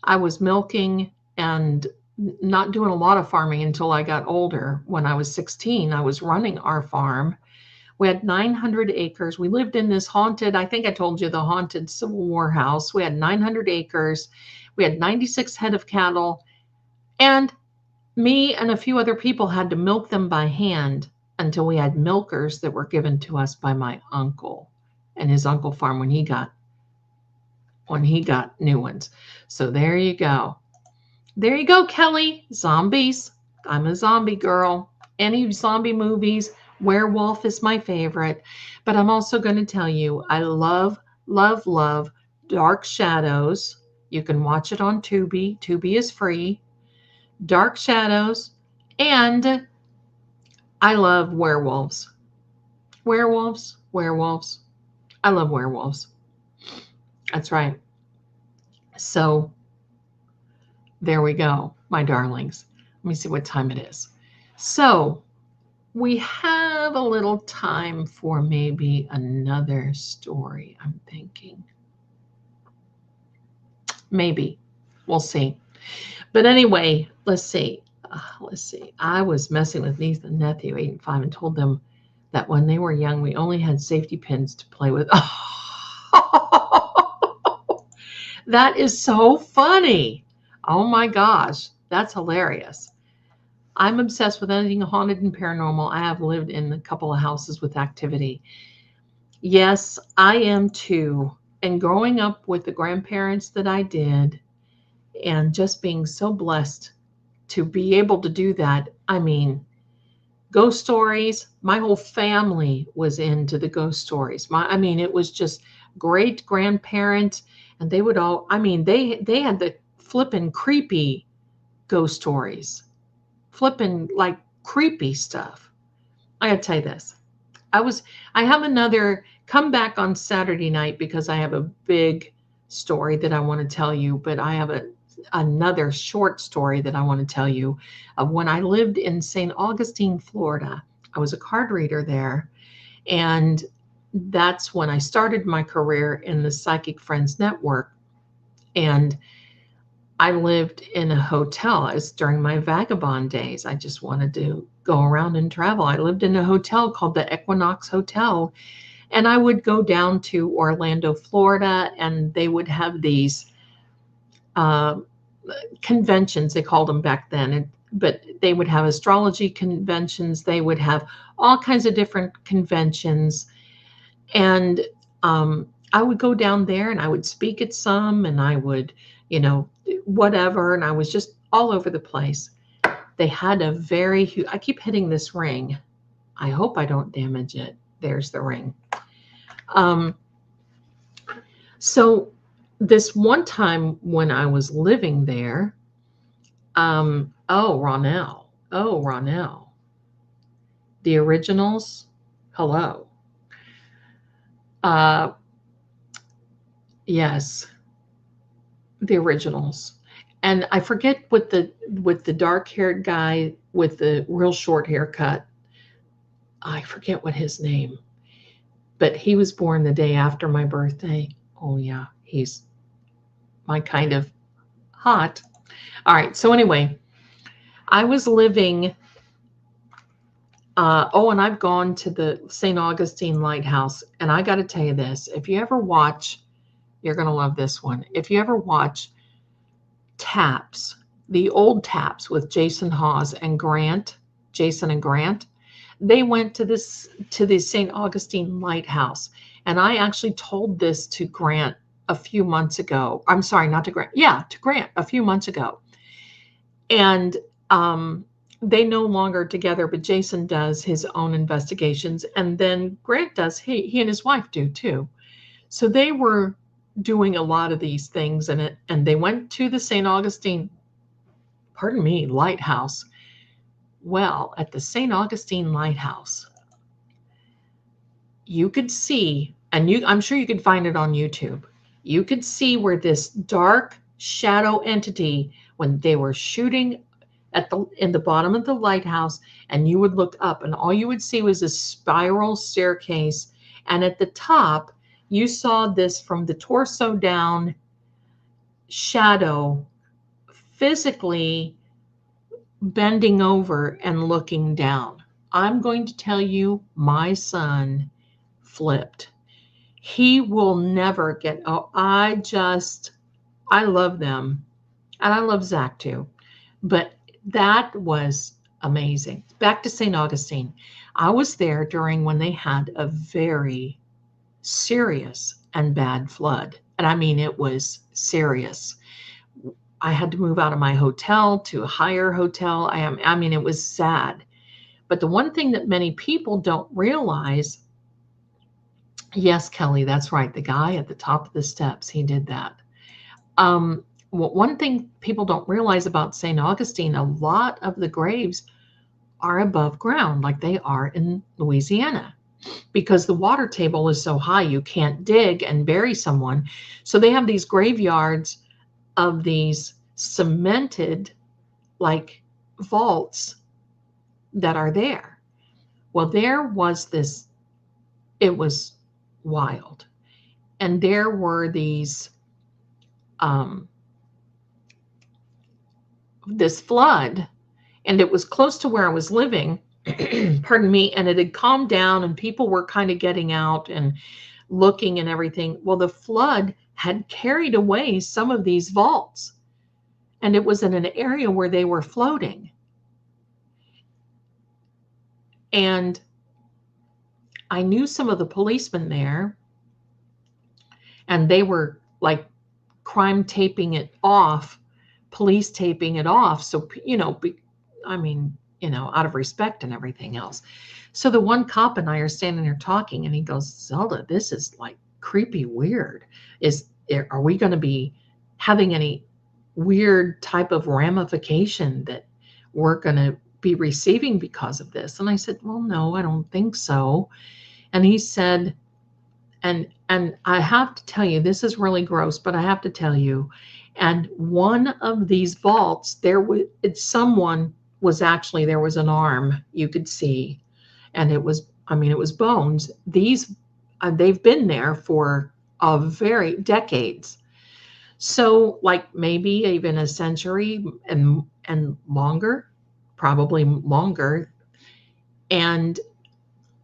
I was milking and not doing a lot of farming until I got older. When I was 16, I was running our farm. We had 900 acres. We lived in this haunted, I think I told you, the haunted Civil War house. We had 900 acres. We had 96 head of cattle. And me and a few other people had to milk them by hand until we had milkers that were given to us by my uncle and his uncle farm when he got new ones. So there you go. There you go, Kelly. Zombies. I'm a zombie girl. Any zombie movies, werewolf is my favorite. But I'm also going to tell you, I love, love, love Dark Shadows. You can watch it on Tubi. Tubi is free. Dark Shadows. And I love werewolves. Werewolves, werewolves. I love werewolves. That's right. So there we go, my darlings. Let me see what time it is. So we have a little time for maybe another story, I'm thinking. Maybe. We'll see. But anyway, let's see. I was messing with niece and nephew, 8 and 5, and told them that when they were young, we only had safety pins to play with. That is so funny. Oh my gosh, that's hilarious. I'm obsessed with anything haunted and paranormal. I have lived in a couple of houses with activity. Yes, I am too. And growing up with the grandparents that I did, and just being so blessed to be able to do that. I mean, ghost stories, my whole family was into the ghost stories. It was just great grandparents, and they would all, they had the flippin' creepy ghost stories, flippin' like creepy stuff. I gotta tell you this. I have another come back on Saturday night because I have a big story that I want to tell you, but I have another short story that I want to tell you of when I lived in St. Augustine, Florida. I was a card reader there, And that's when I started my career in the Psychic Friends Network. And I lived in a hotel. It was during my vagabond days. I just wanted to go around and travel. I lived in a hotel called the Equinox Hotel. And I would go down to Orlando, Florida, and they would have these uh, conventions, they called them back then. But they would have astrology conventions. They would have all kinds of different conventions. And I would go down there and I would speak at some, and I would, whatever. And I was just all over the place. They had a very huge, I keep hitting this ring. I hope I don't damage it. There's the ring. So this one time when I was living there, Ronell. The originals, hello. Yes, the originals. And I forget what the dark-haired guy with the real short haircut. I forget what his name, but he was born the day after my birthday. Oh yeah, he's my kind of hot. All right, so anyway, I was living, and I've gone to the St. Augustine Lighthouse, and I got to tell you this, if you ever watch, you're going to love this one. If you ever watch Taps, the old Taps with Jason Hawes and Jason and Grant, they went to the St. Augustine Lighthouse. And I actually told this to Grant a few months ago. I'm sorry, not to Grant. Yeah, to Grant a few months ago. And they no longer together, but Jason does his own investigations. And then Grant does, he and his wife do too. So they were doing a lot of these things, and they went to the St. Augustine, Lighthouse. Well, at the St. Augustine Lighthouse, you could see, and I'm sure you could find it on YouTube, you could see where this dark shadow entity, when they were shooting in the bottom of the lighthouse, and you would look up and all you would see was a spiral staircase, and at the top you saw this from the torso down shadow physically bending over and looking down. I'm going to tell you, my son flipped. He will never get, I love them. And I love Zach too. But that was amazing. Back to St. Augustine. I was there during when they had a very serious and bad flood. And I mean, it was serious. I had to move out of my hotel to a higher hotel. I mean, it was sad. But the one thing that many people don't realize, yes, Kelly, that's right. The guy at the top of the steps, he did that. One thing people don't realize about St. Augustine, a lot of the graves are above ground, like they are in Louisiana, because the water table is so high, you can't dig and bury someone. So they have these graveyards of these cemented like vaults that are there. Well, there was this, it was wild. And there were these, this flood, and it was close to where I was living, pardon me, and it had calmed down and people were kind of getting out and looking and everything. Well, the flood had carried away some of these vaults, and it was in an area where they were floating. And I knew some of the policemen there, and they were like crime taping it off, police taping it off. So, out of respect and everything else. So the one cop and I are standing there talking, and he goes, Zelda, this is like creepy weird. Are we going to be having any weird type of ramification that we're going to be receiving because of this? And I said, well, no, I don't think so. And he said, and I have to tell you, this is really gross, but I have to tell you, and one of these vaults, there was an arm you could see, and it was I mean, it was bones. These, they've been there for a very decades. So like maybe even a century and longer, probably longer. And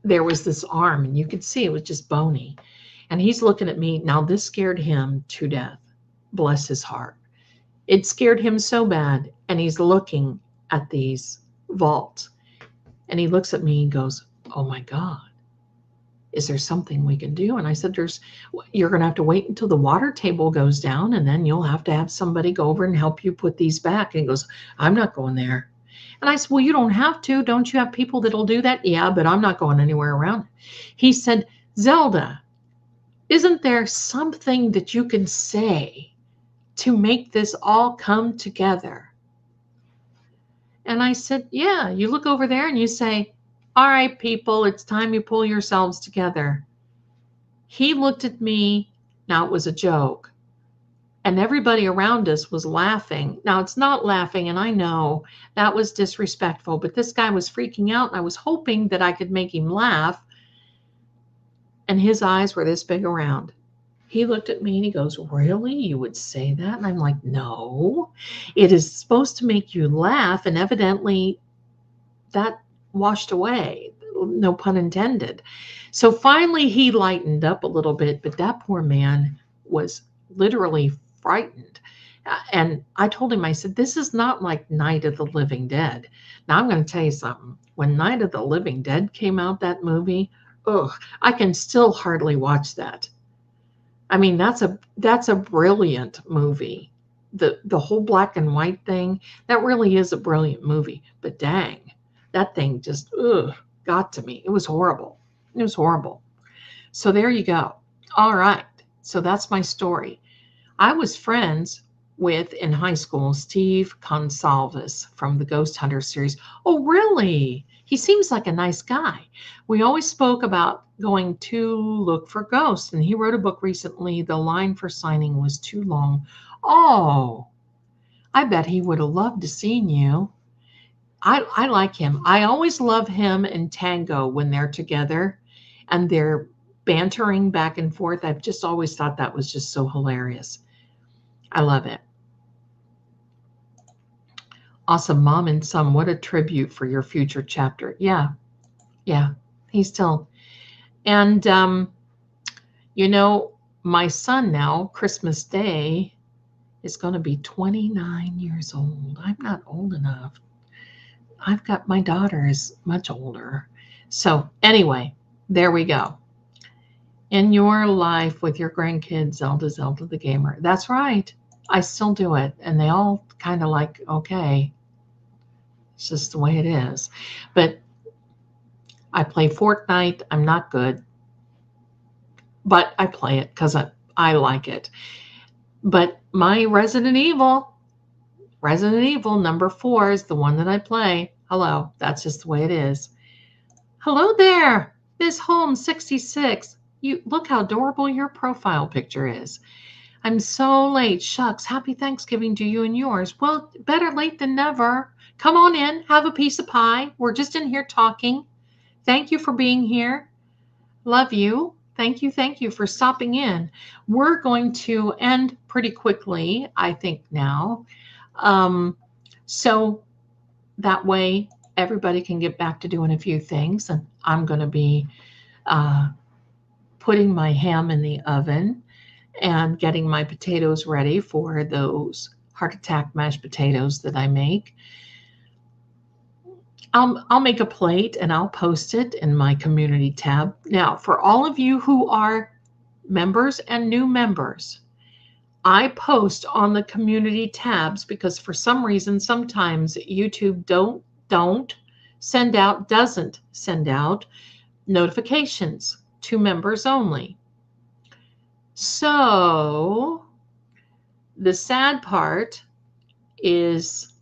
there was this arm, and you could see it was just bony. And he's looking at me. Now, this scared him to death. Bless his heart. It scared him so bad. And he's looking at these vaults. And he looks at me and goes, "Oh my God, is there something we can do?" And I said, you're going to have to wait until the water table goes down, and then you'll have to have somebody go over and help you put these back. And he goes, "I'm not going there." And I said, "Well, you don't have to. Don't you have people that'll do that?" "Yeah, but I'm not going anywhere around it." He said, "Zelda, isn't there something that you can say to make this all come together?" And I said, "Yeah, you look over there and you say, 'All right, people, it's time you pull yourselves together.'" He looked at me. Now, it was a joke. And everybody around us was laughing. Now, it's not laughing, and I know that was disrespectful, but this guy was freaking out, and I was hoping that I could make him laugh. And his eyes were this big around. He looked at me and he goes, "Really? You would say that?" And I'm like, "No, it is supposed to make you laugh." And evidently that washed away, no pun intended. So finally he lightened up a little bit, but that poor man was literally frightened. And I told him, I said, "This is not like Night of the Living Dead." Now I'm going to tell you something. When Night of the Living Dead came out, that movie, ugh, I can still hardly watch that. I mean, that's a brilliant movie. The whole black and white thing, that really is a brilliant movie. But dang, that thing just got to me. It was horrible. It was horrible. So there you go. All right. So that's my story. I was friends with, in high school, Steve Consalves from the Ghost Hunter series. Oh, really? He seems like a nice guy. We always spoke about going to look for ghosts, and he wrote a book recently. The line for signing was too long. Oh, I bet he would have loved to seen you. I like him. I always love him and Tango when they're together and they're bantering back and forth. I've just always thought that was just so hilarious. I love it. Awesome. Mom and son, what a tribute for your future chapter. Yeah. He's still. And, my son now, Christmas Day, is going to be 29 years old. I'm not old enough. I've got, my daughter is much older. So anyway, there we go. In your life with your grandkids, Zelda the gamer. That's right. I still do it. And they all kind of like, okay, it's just the way it is. But I play Fortnite. I'm not good, but I play it because I like it. But my Resident Evil number 4 is the one that I play. Hello, that's just the way it is. Hello there, Miss Holmes 66. You look how adorable your profile picture is. I'm so late. Shucks, happy Thanksgiving to you and yours. Well, better late than never. Come on in, have a piece of pie. We're just in here talking. Thank you for being here. Love you. Thank you for stopping in. We're going to end pretty quickly, I think now. So that way everybody can get back to doing a few things. And I'm going to be putting my ham in the oven and getting my potatoes ready for those heart attack mashed potatoes that I make. I'll make a plate and I'll post it in my community tab. Now, for all of you who are members and new members, I post on the community tabs because for some reason, sometimes YouTube doesn't send out notifications to members only. So the sad part is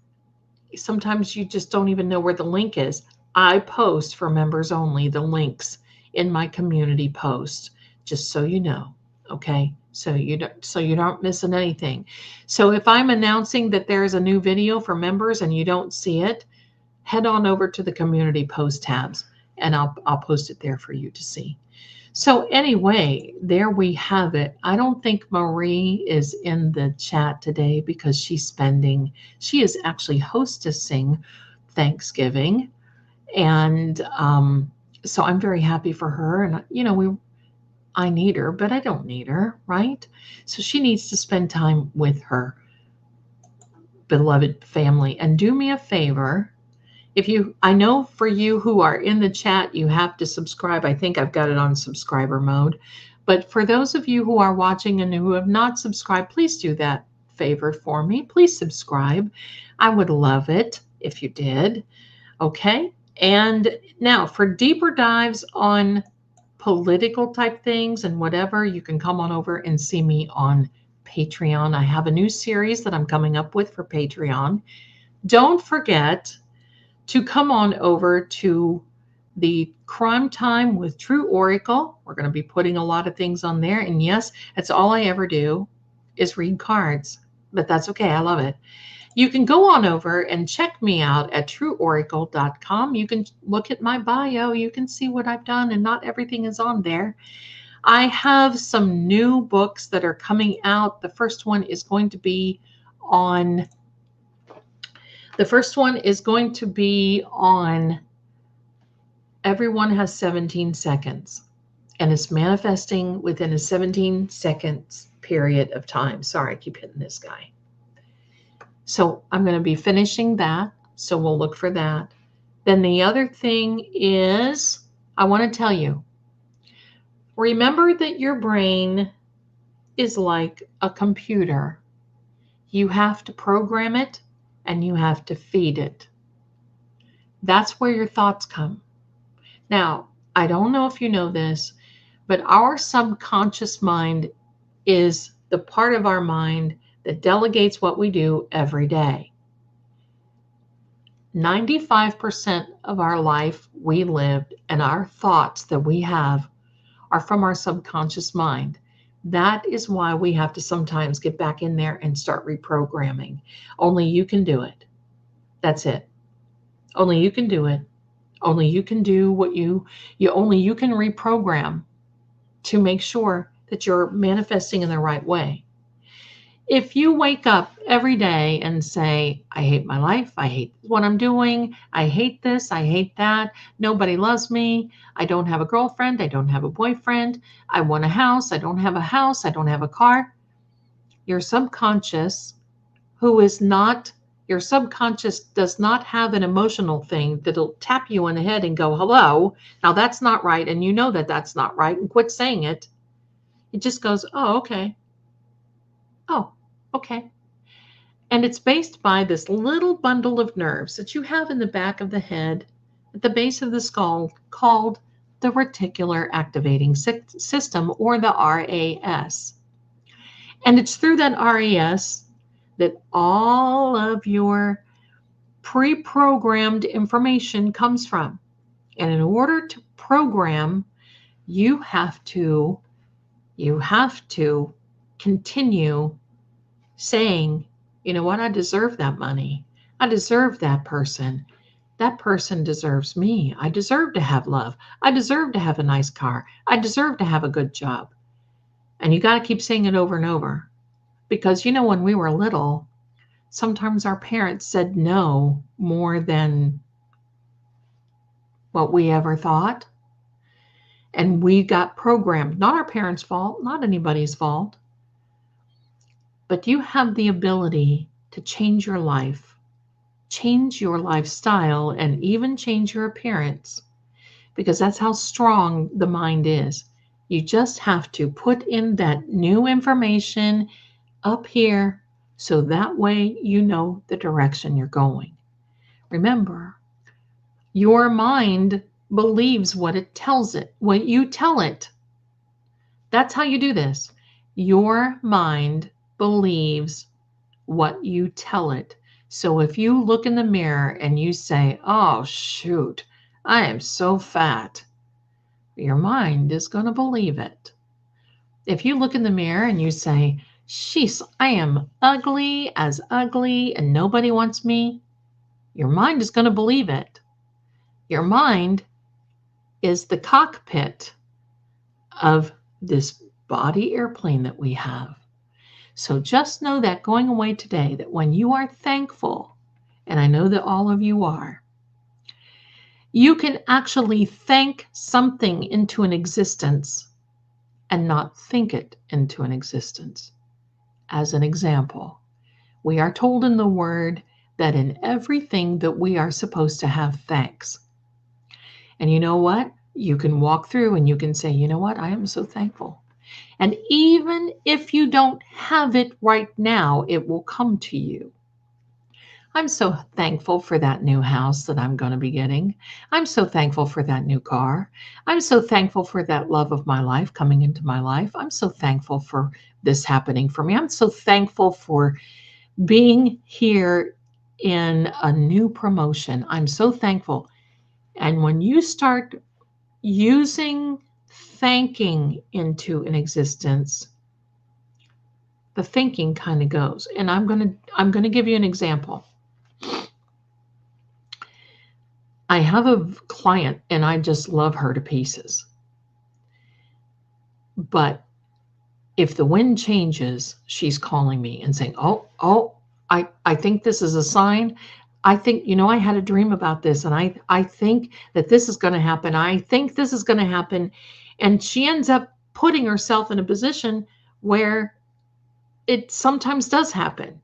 sometimes you just don't even know where the link is. I post for members only the links in my community post, just so you know, okay? So you don't miss anything. So if I'm announcing that there's a new video for members and you don't see it, head on over to the community post tabs and I'll post it there for you to see. So anyway, there we have it. I don't think Marie is in the chat today because she is actually hostessing Thanksgiving. And so I'm very happy for her. And, I need her, but I don't need her, right? So she needs to spend time with her beloved family. And do me a favor. I know for you who are in the chat, you have to subscribe. I think I've got it on subscriber mode. But for those of you who are watching and who have not subscribed, please do that favor for me. Please subscribe. I would love it if you did. Okay. And now for deeper dives on political type things and whatever, you can come on over and see me on Patreon. I have a new series that I'm coming up with for Patreon. Don't forget to come on over to the Crime Time with True Oracle. We're going to be putting a lot of things on there. And yes, that's all I ever do is read cards, but that's okay. I love it. You can go on over and check me out at trueoracle.com. You can look at my bio. You can see what I've done, and not everything is on there. I have some new books that are coming out. The first one is going to be on Everyone Has 17 Seconds, and it's manifesting within a 17 seconds period of time. Sorry, I keep hitting this guy. So I'm going to be finishing that. So we'll look for that. Then the other thing is, I want to tell you, remember that your brain is like a computer. You have to program it and you have to feed it. That's where your thoughts come. Now, I don't know if you know this, but our subconscious mind is the part of our mind that delegates what we do every day. 95% of our life we lived and our thoughts that we have are from our subconscious mind. That is why we have to sometimes get back in there and start reprogramming. Only you can do it. That's it. Only you can do it. Only you can do what only you can reprogram to make sure that you're manifesting in the right way. If you wake up every day and say, I hate my life, I hate what I'm doing, I hate this, I hate that, nobody loves me, I don't have a girlfriend, I don't have a boyfriend, I want a house, I don't have a house, I don't have a car, your subconscious, your subconscious does not have an emotional thing that'll tap you in the head and go, hello, now that's not right, and you know that that's not right, and quit saying it. It just goes, oh, okay. Oh, okay. And it's based by this little bundle of nerves that you have in the back of the head at the base of the skull called the reticular activating system, or the RAS. And it's through that RAS that all of your pre-programmed information comes from. And in order to program, you have to continue saying, you know what, I deserve that money. I deserve that person. That person deserves me. I deserve to have love. I deserve to have a nice car. I deserve to have a good job. And you got to keep saying it over and over. Because, when we were little, sometimes our parents said no more than what we ever thought. And we got programmed. Not our parents' fault, not anybody's fault. But you have the ability to change your life, change your lifestyle, and even change your appearance, because that's how strong the mind is. You just have to put in that new information up here so that way you know the direction you're going. Remember, your mind believes what it tells it, what you tell it. That's how you do this. Your mind believes what you tell it. So if you look in the mirror and you say, oh, shoot, I am so fat, your mind is going to believe it. If you look in the mirror and you say, sheesh, I am ugly as ugly and nobody wants me, your mind is going to believe it. Your mind is the cockpit of this body airplane that we have. So just know that going away today, that when you are thankful, and I know that all of you are, you can actually thank something into an existence and not think it into an existence. As an example, we are told in the Word that in everything that we are supposed to have thanks. And you know what? You can walk through and you can say, you know what? I am so thankful. And even if you don't have it right now, it will come to you. I'm so thankful for that new house that I'm going to be getting. I'm so thankful for that new car. I'm so thankful for that love of my life coming into my life. I'm so thankful for this happening for me. I'm so thankful for being here in a new promotion. I'm so thankful. And when you start using thanking into an existence, the thinking kind of goes. And I'm going to give you an example. I have a client and I just love her to pieces. But if the wind changes, she's calling me and saying, I think this is a sign. I think, I had a dream about this and I think that this is going to happen. I think this is going to happen. And she ends up putting herself in a position where it sometimes does happen.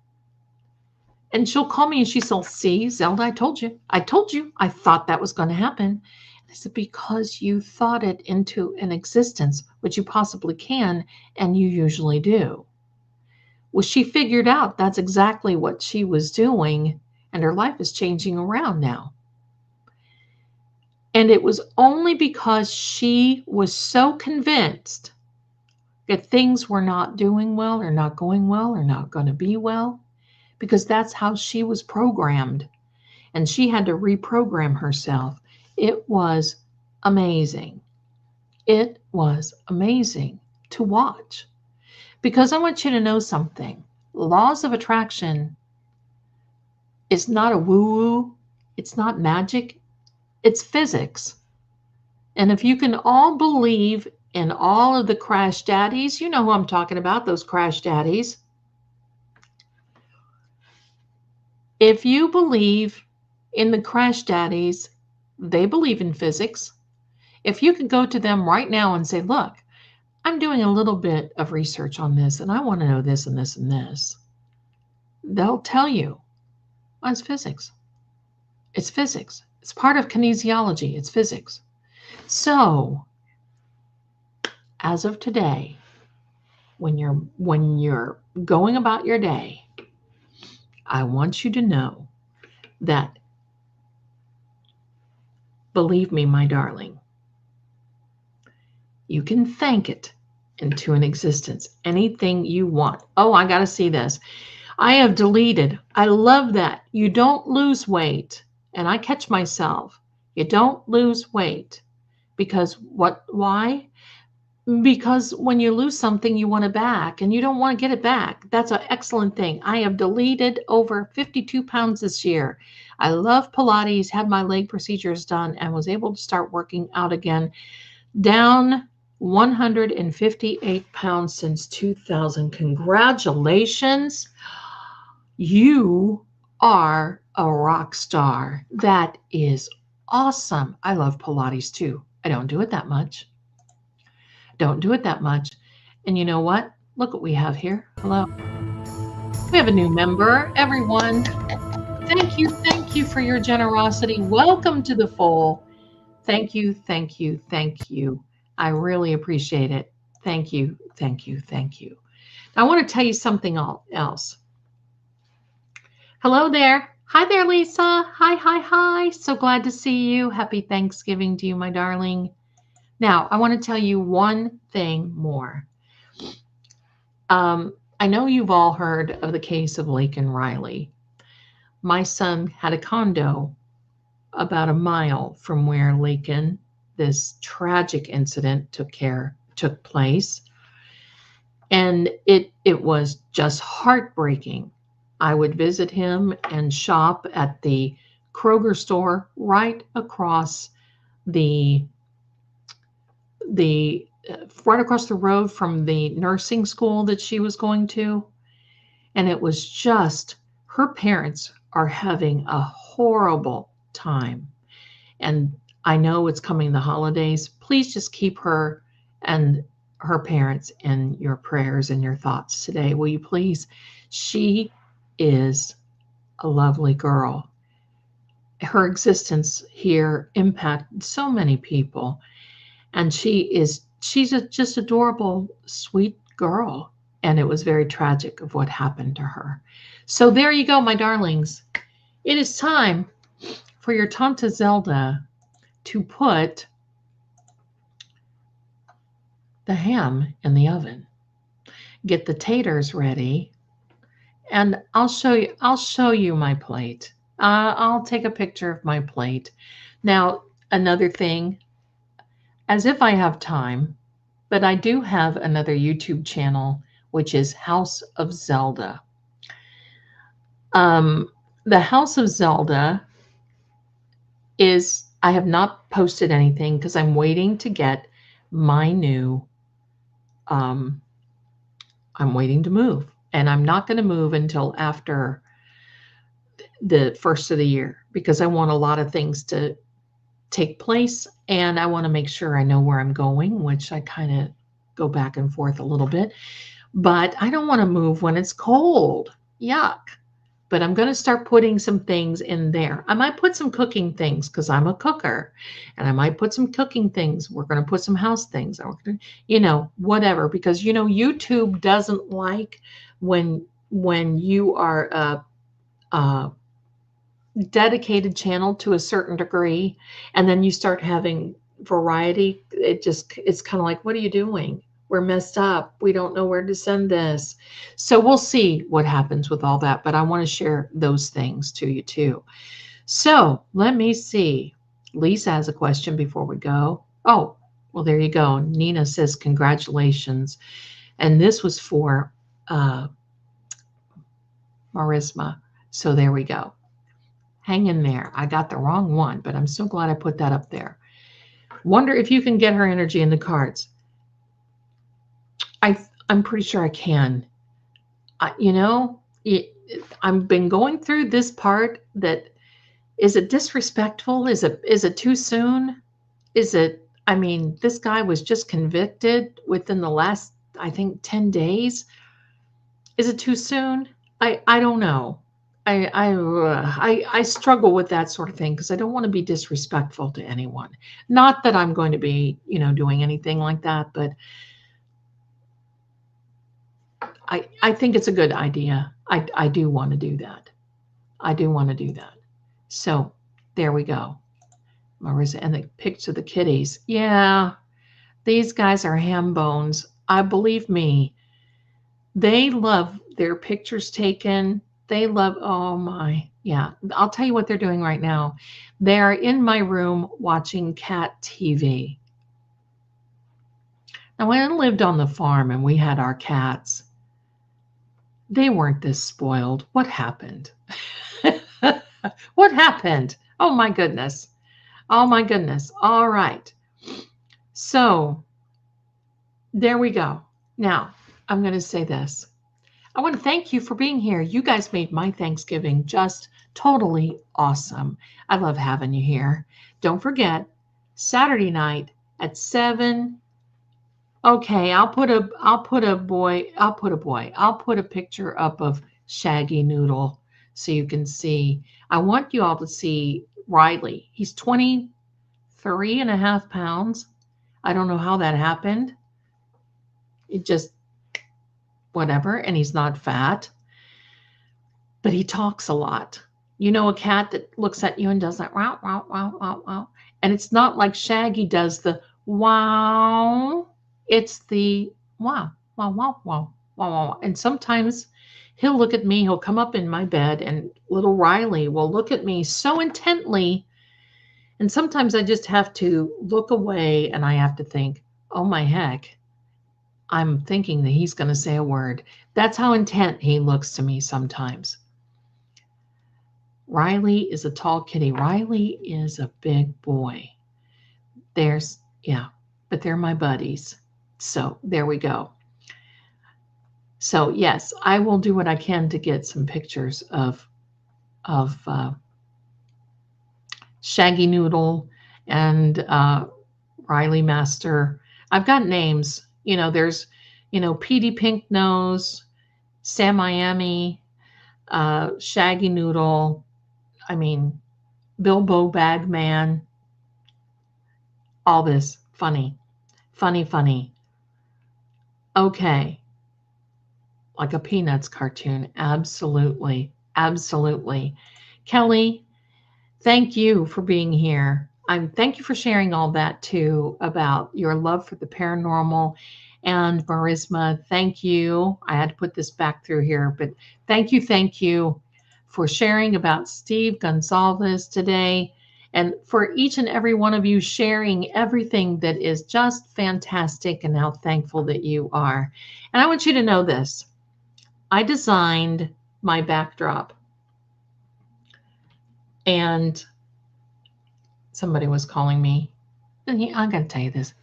And she'll call me and she says, see, Zelda, I told you, I thought that was going to happen. I said, because you thought it into an existence, which you possibly can, and you usually do. Well, she figured out that's exactly what she was doing, and her life is changing around now. And it was only because she was so convinced that things were not doing well or not going well or not going to be well, because that's how she was programmed, and she had to reprogram herself. It was amazing. It was amazing to watch, because I want you to know something. Laws of attraction is not a woo-woo. It's not magic. It's physics. And if you can all believe in all of the crash daddies, you know who I'm talking about, those crash daddies. If you believe in the crash daddies, they believe in physics. If you could go to them right now and say, look, I'm doing a little bit of research on this and I want to know this and this and this, they'll tell you, well, it's physics. It's physics. It's part of kinesiology. It's physics. So as of today, when you're going about your day, I want you to know that, believe me, my darling, you can thank it into an existence. Anything you want. Oh, I got to see this. I have deleted. I love that. You don't lose weight. And I catch myself. You don't lose weight. Because why? Because when you lose something, you want it back and you don't want to get it back. That's an excellent thing. I have deleted over 52 pounds this year. I love Pilates, had my leg procedures done, and was able to start working out again. Down 158 pounds since 2000. Congratulations. You are a rock star. That is awesome. I love Pilates too. I don't do it that much. And you know what? Look what we have here. Hello. We have a new member. Everyone, thank you for your generosity. Welcome to the fold. Thank you. I really appreciate it. Thank you. I want to tell you something else. Hello there. Hi there, Lisa. Hi. So glad to see you. Happy Thanksgiving to you, my darling. Now, I want to tell you one thing more. I know you've all heard of the case of Laken Riley. My son had a condo about a mile from where Laken, this tragic incident, took place. And it was just heartbreaking. I would visit him and shop at the Kroger store right across the the right across the road from the nursing school that she was going to. And it was just, her parents are having a horrible time. And I know it's coming the holidays. Please just keep her and her parents in your prayers and your thoughts today. Will you please? She is a lovely girl. Her existence here impacted so many people. And she's a just adorable, sweet girl. And it was very tragic of what happened to her. So there you go, my darlings. It is time for your Tante Zelda to put the ham in the oven. Get the taters ready, and I'll show you my plate. I'll take a picture of my plate. Now, another thing, as if I have time, but I do have another YouTube channel, which is House of Zelda. The House of Zelda is, I have not posted anything because I'm waiting to get my new, I'm waiting to move. And I'm not going to move until after the first of the year because I want a lot of things to take place. And I want to make sure I know where I'm going, which I kind of go back and forth a little bit. But I don't want to move when it's cold. Yuck. But I'm going to start putting some things in there. I might put some cooking things because I'm a cooker, and I might put some cooking things. We're going to put some house things, whatever, because, YouTube doesn't like when you are a dedicated channel to a certain degree, and then you start having variety. It's kind of like, what are you doing? We're messed up. We don't know where to send this. So we'll see what happens with all that. But I want to share those things to you too. So let me see. Lisa has a question before we go. Oh, well, there you go. Nina says, congratulations. And this was for Marisma. So there we go. Hang in there. I got the wrong one, but I'm so glad I put that up there. Wonder if you can get her energy in the cards. I'm pretty sure I can. I've been going through this part that, is it disrespectful? Is it too soon? This guy was just convicted within the last, I think, 10 days. Is it too soon? I don't know. I struggle with that sort of thing because I don't want to be disrespectful to anyone. Not that I'm going to be, doing anything like that, but I think it's a good idea. I do want to do that. I do want to do that. So there we go. Marissa, and the picture of the kitties. Yeah, these guys are ham bones. Believe me, they love their pictures taken. They love, oh my, yeah. I'll tell you what they're doing right now. They are in my room watching cat TV. Now, when I lived on the farm and we had our cats, they weren't this spoiled. What happened? What happened? Oh my goodness. Oh my goodness. All right. So there we go. Now, I'm going to say this. I want to thank you for being here. You guys made my Thanksgiving just totally awesome. I love having you here. Don't forget, Saturday night at 7. Okay, I'll put a picture up of Shaggy Noodle so you can see. I want you all to see Riley. He's 23.5 pounds. I don't know how that happened. It just, whatever, and he's not fat, but he talks a lot. A cat that looks at you and does that wow, wow, wow, wow, wow. And it's not like Shaggy does the wow. It's the wow, wow, wow, wow, wow, wow. And sometimes he'll look at me, he'll come up in my bed, and little Riley will look at me so intently. And sometimes I just have to look away and I have to think, oh my heck, I'm thinking that he's going to say a word. That's how intent he looks to me sometimes. Riley is a tall kitty. Riley is a big boy. but they're my buddies. So there we go. So yes, I will do what I can to get some pictures of Shaggy Noodle and Riley Master. I've got names. There's, Petey Pink Nose, Sam Miami, Shaggy Noodle. I mean, Bilbo Bagman. All this funny. Okay. Like a Peanuts cartoon. Absolutely. Kelly, thank you for being here. Thank you for sharing all that too about your love for the paranormal. And Marisma, thank you. I had to put this back through here, but thank you for sharing about Steve Gonsalves today, and for each and every one of you sharing everything that is just fantastic and how thankful that you are. And I want you to know this. I designed my backdrop, and somebody was calling me. And I'm going to tell you this.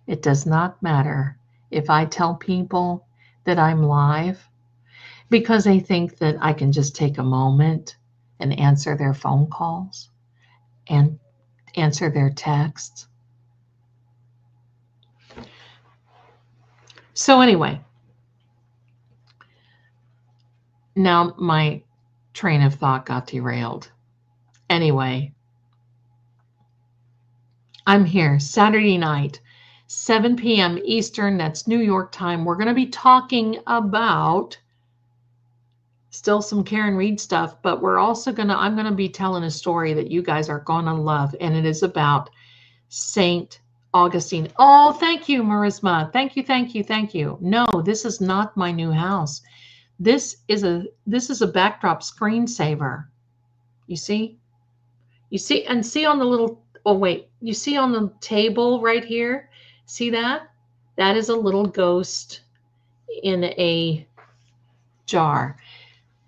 It does not matter if I tell people that I'm live, because they think that I can just take a moment and answer their phone calls and answer their texts. So anyway, now my train of thought got derailed. Anyway, I'm here Saturday night, 7 p.m. Eastern. That's New York time. We're going to be talking about still some Karen Reed stuff, but I'm going to be telling a story that you guys are going to love. And it is about St. Augustine. Oh, thank you, Marisma. Thank you. No, this is not my new house. This is a backdrop screensaver. You see, and see on the little, oh wait, you see on the table right here, see that? That is a little ghost in a jar.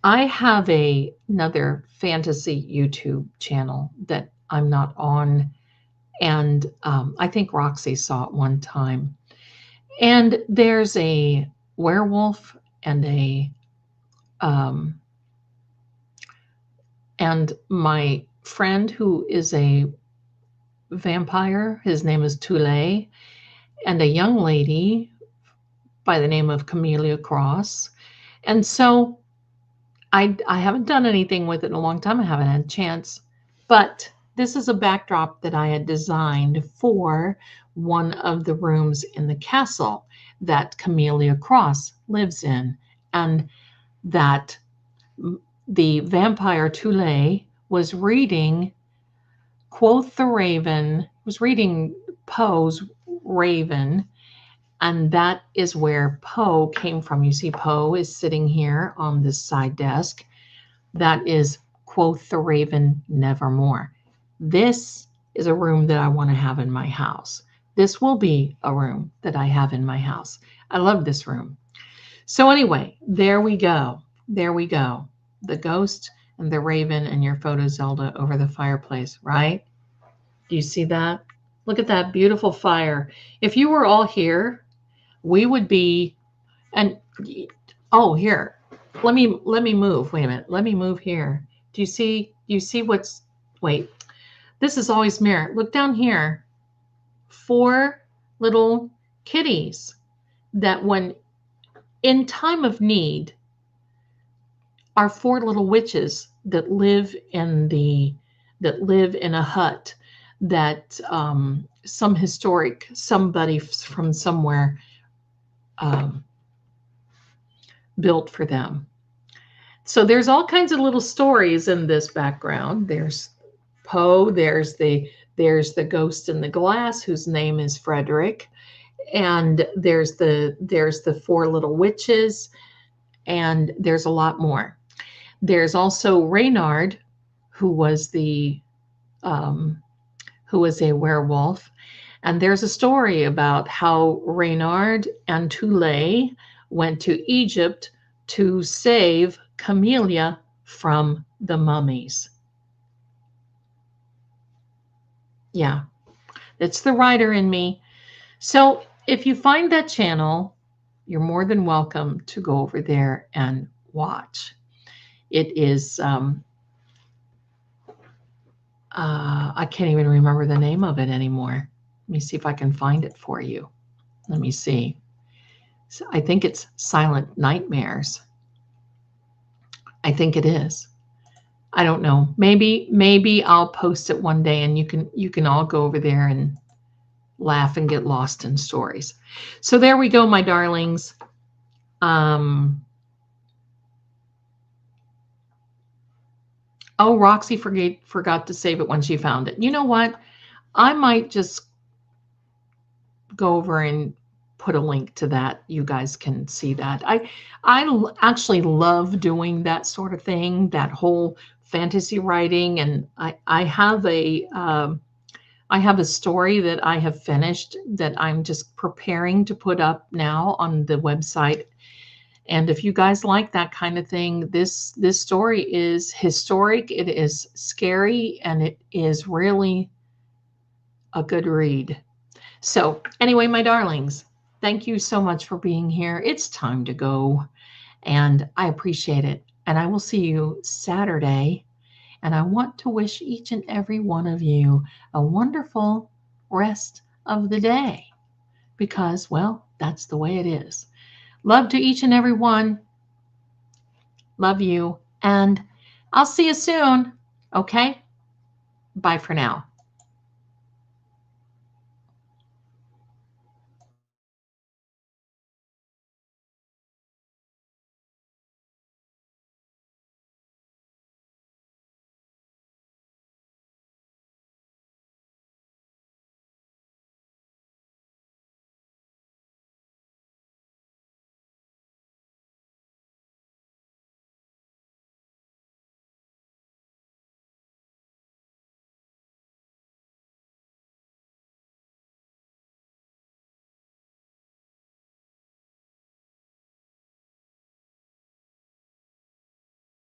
I have another fantasy YouTube channel that I'm not on, and I think Roxy saw it one time. And there's a werewolf and and my friend who is a vampire, his name is Tule, and a young lady by the name of Camellia Cross. And so I haven't done anything with it in a long time. I haven't had a chance, but this is a backdrop that I had designed for one of the rooms in the castle that Camellia Cross lives in, and that the vampire Tule was reading, quoth the Raven, was reading Poe's Raven, and that is where Poe came from. You see, Poe is sitting here on this side desk. That is, quoth the Raven, nevermore. This is a room that I want to have in my house. This will be a room that I have in my house. I love this room. So anyway, there we go. The ghost and the Raven and your photo, Zelda, over the fireplace, right? Do you see that? Look at that beautiful fire. If you were all here, we would be, and oh, here, let me move. Wait a minute. Let me move here. Do you see what's, wait, this is always mirror. Look down here. 4 little kitties that when in time of need are 4 little witches that live in a hut that somebody from somewhere built for them. So there's all kinds of little stories in this background. There's Poe, there's the ghost in the glass whose name is Frederick, and there's the 4 little witches, and there's a lot more. There's also Reynard, who was a werewolf. And there's a story about how Reynard and Tule went to Egypt to save Camellia from the mummies. Yeah, it's the writer in me. So if you find that channel, you're more than welcome to go over there and watch. It is, I can't even remember the name of it anymore. Let me see if I can find it for you. Let me see. So I think it's Silent Nightmares. I think it is. I don't know. Maybe I'll post it one day and you can all go over there and laugh and get lost in stories. So there we go, my darlings. Oh, Roxy forgot to save it when she found it. You know what? I might just go over and put a link to that. You guys can see that. I actually love doing that sort of thing, that whole fantasy writing, and I have a story that I have finished that I'm just preparing to put up now on the website. And if you guys like that kind of thing, this story is historic, it is scary, and it is really a good read. So anyway, my darlings, thank you so much for being here. It's time to go, and I appreciate it. And I will see you Saturday. And I want to wish each and every one of you a wonderful rest of the day because, well, that's the way it is. Love to each and every one. Love you. And I'll see you soon. Okay? Bye for now.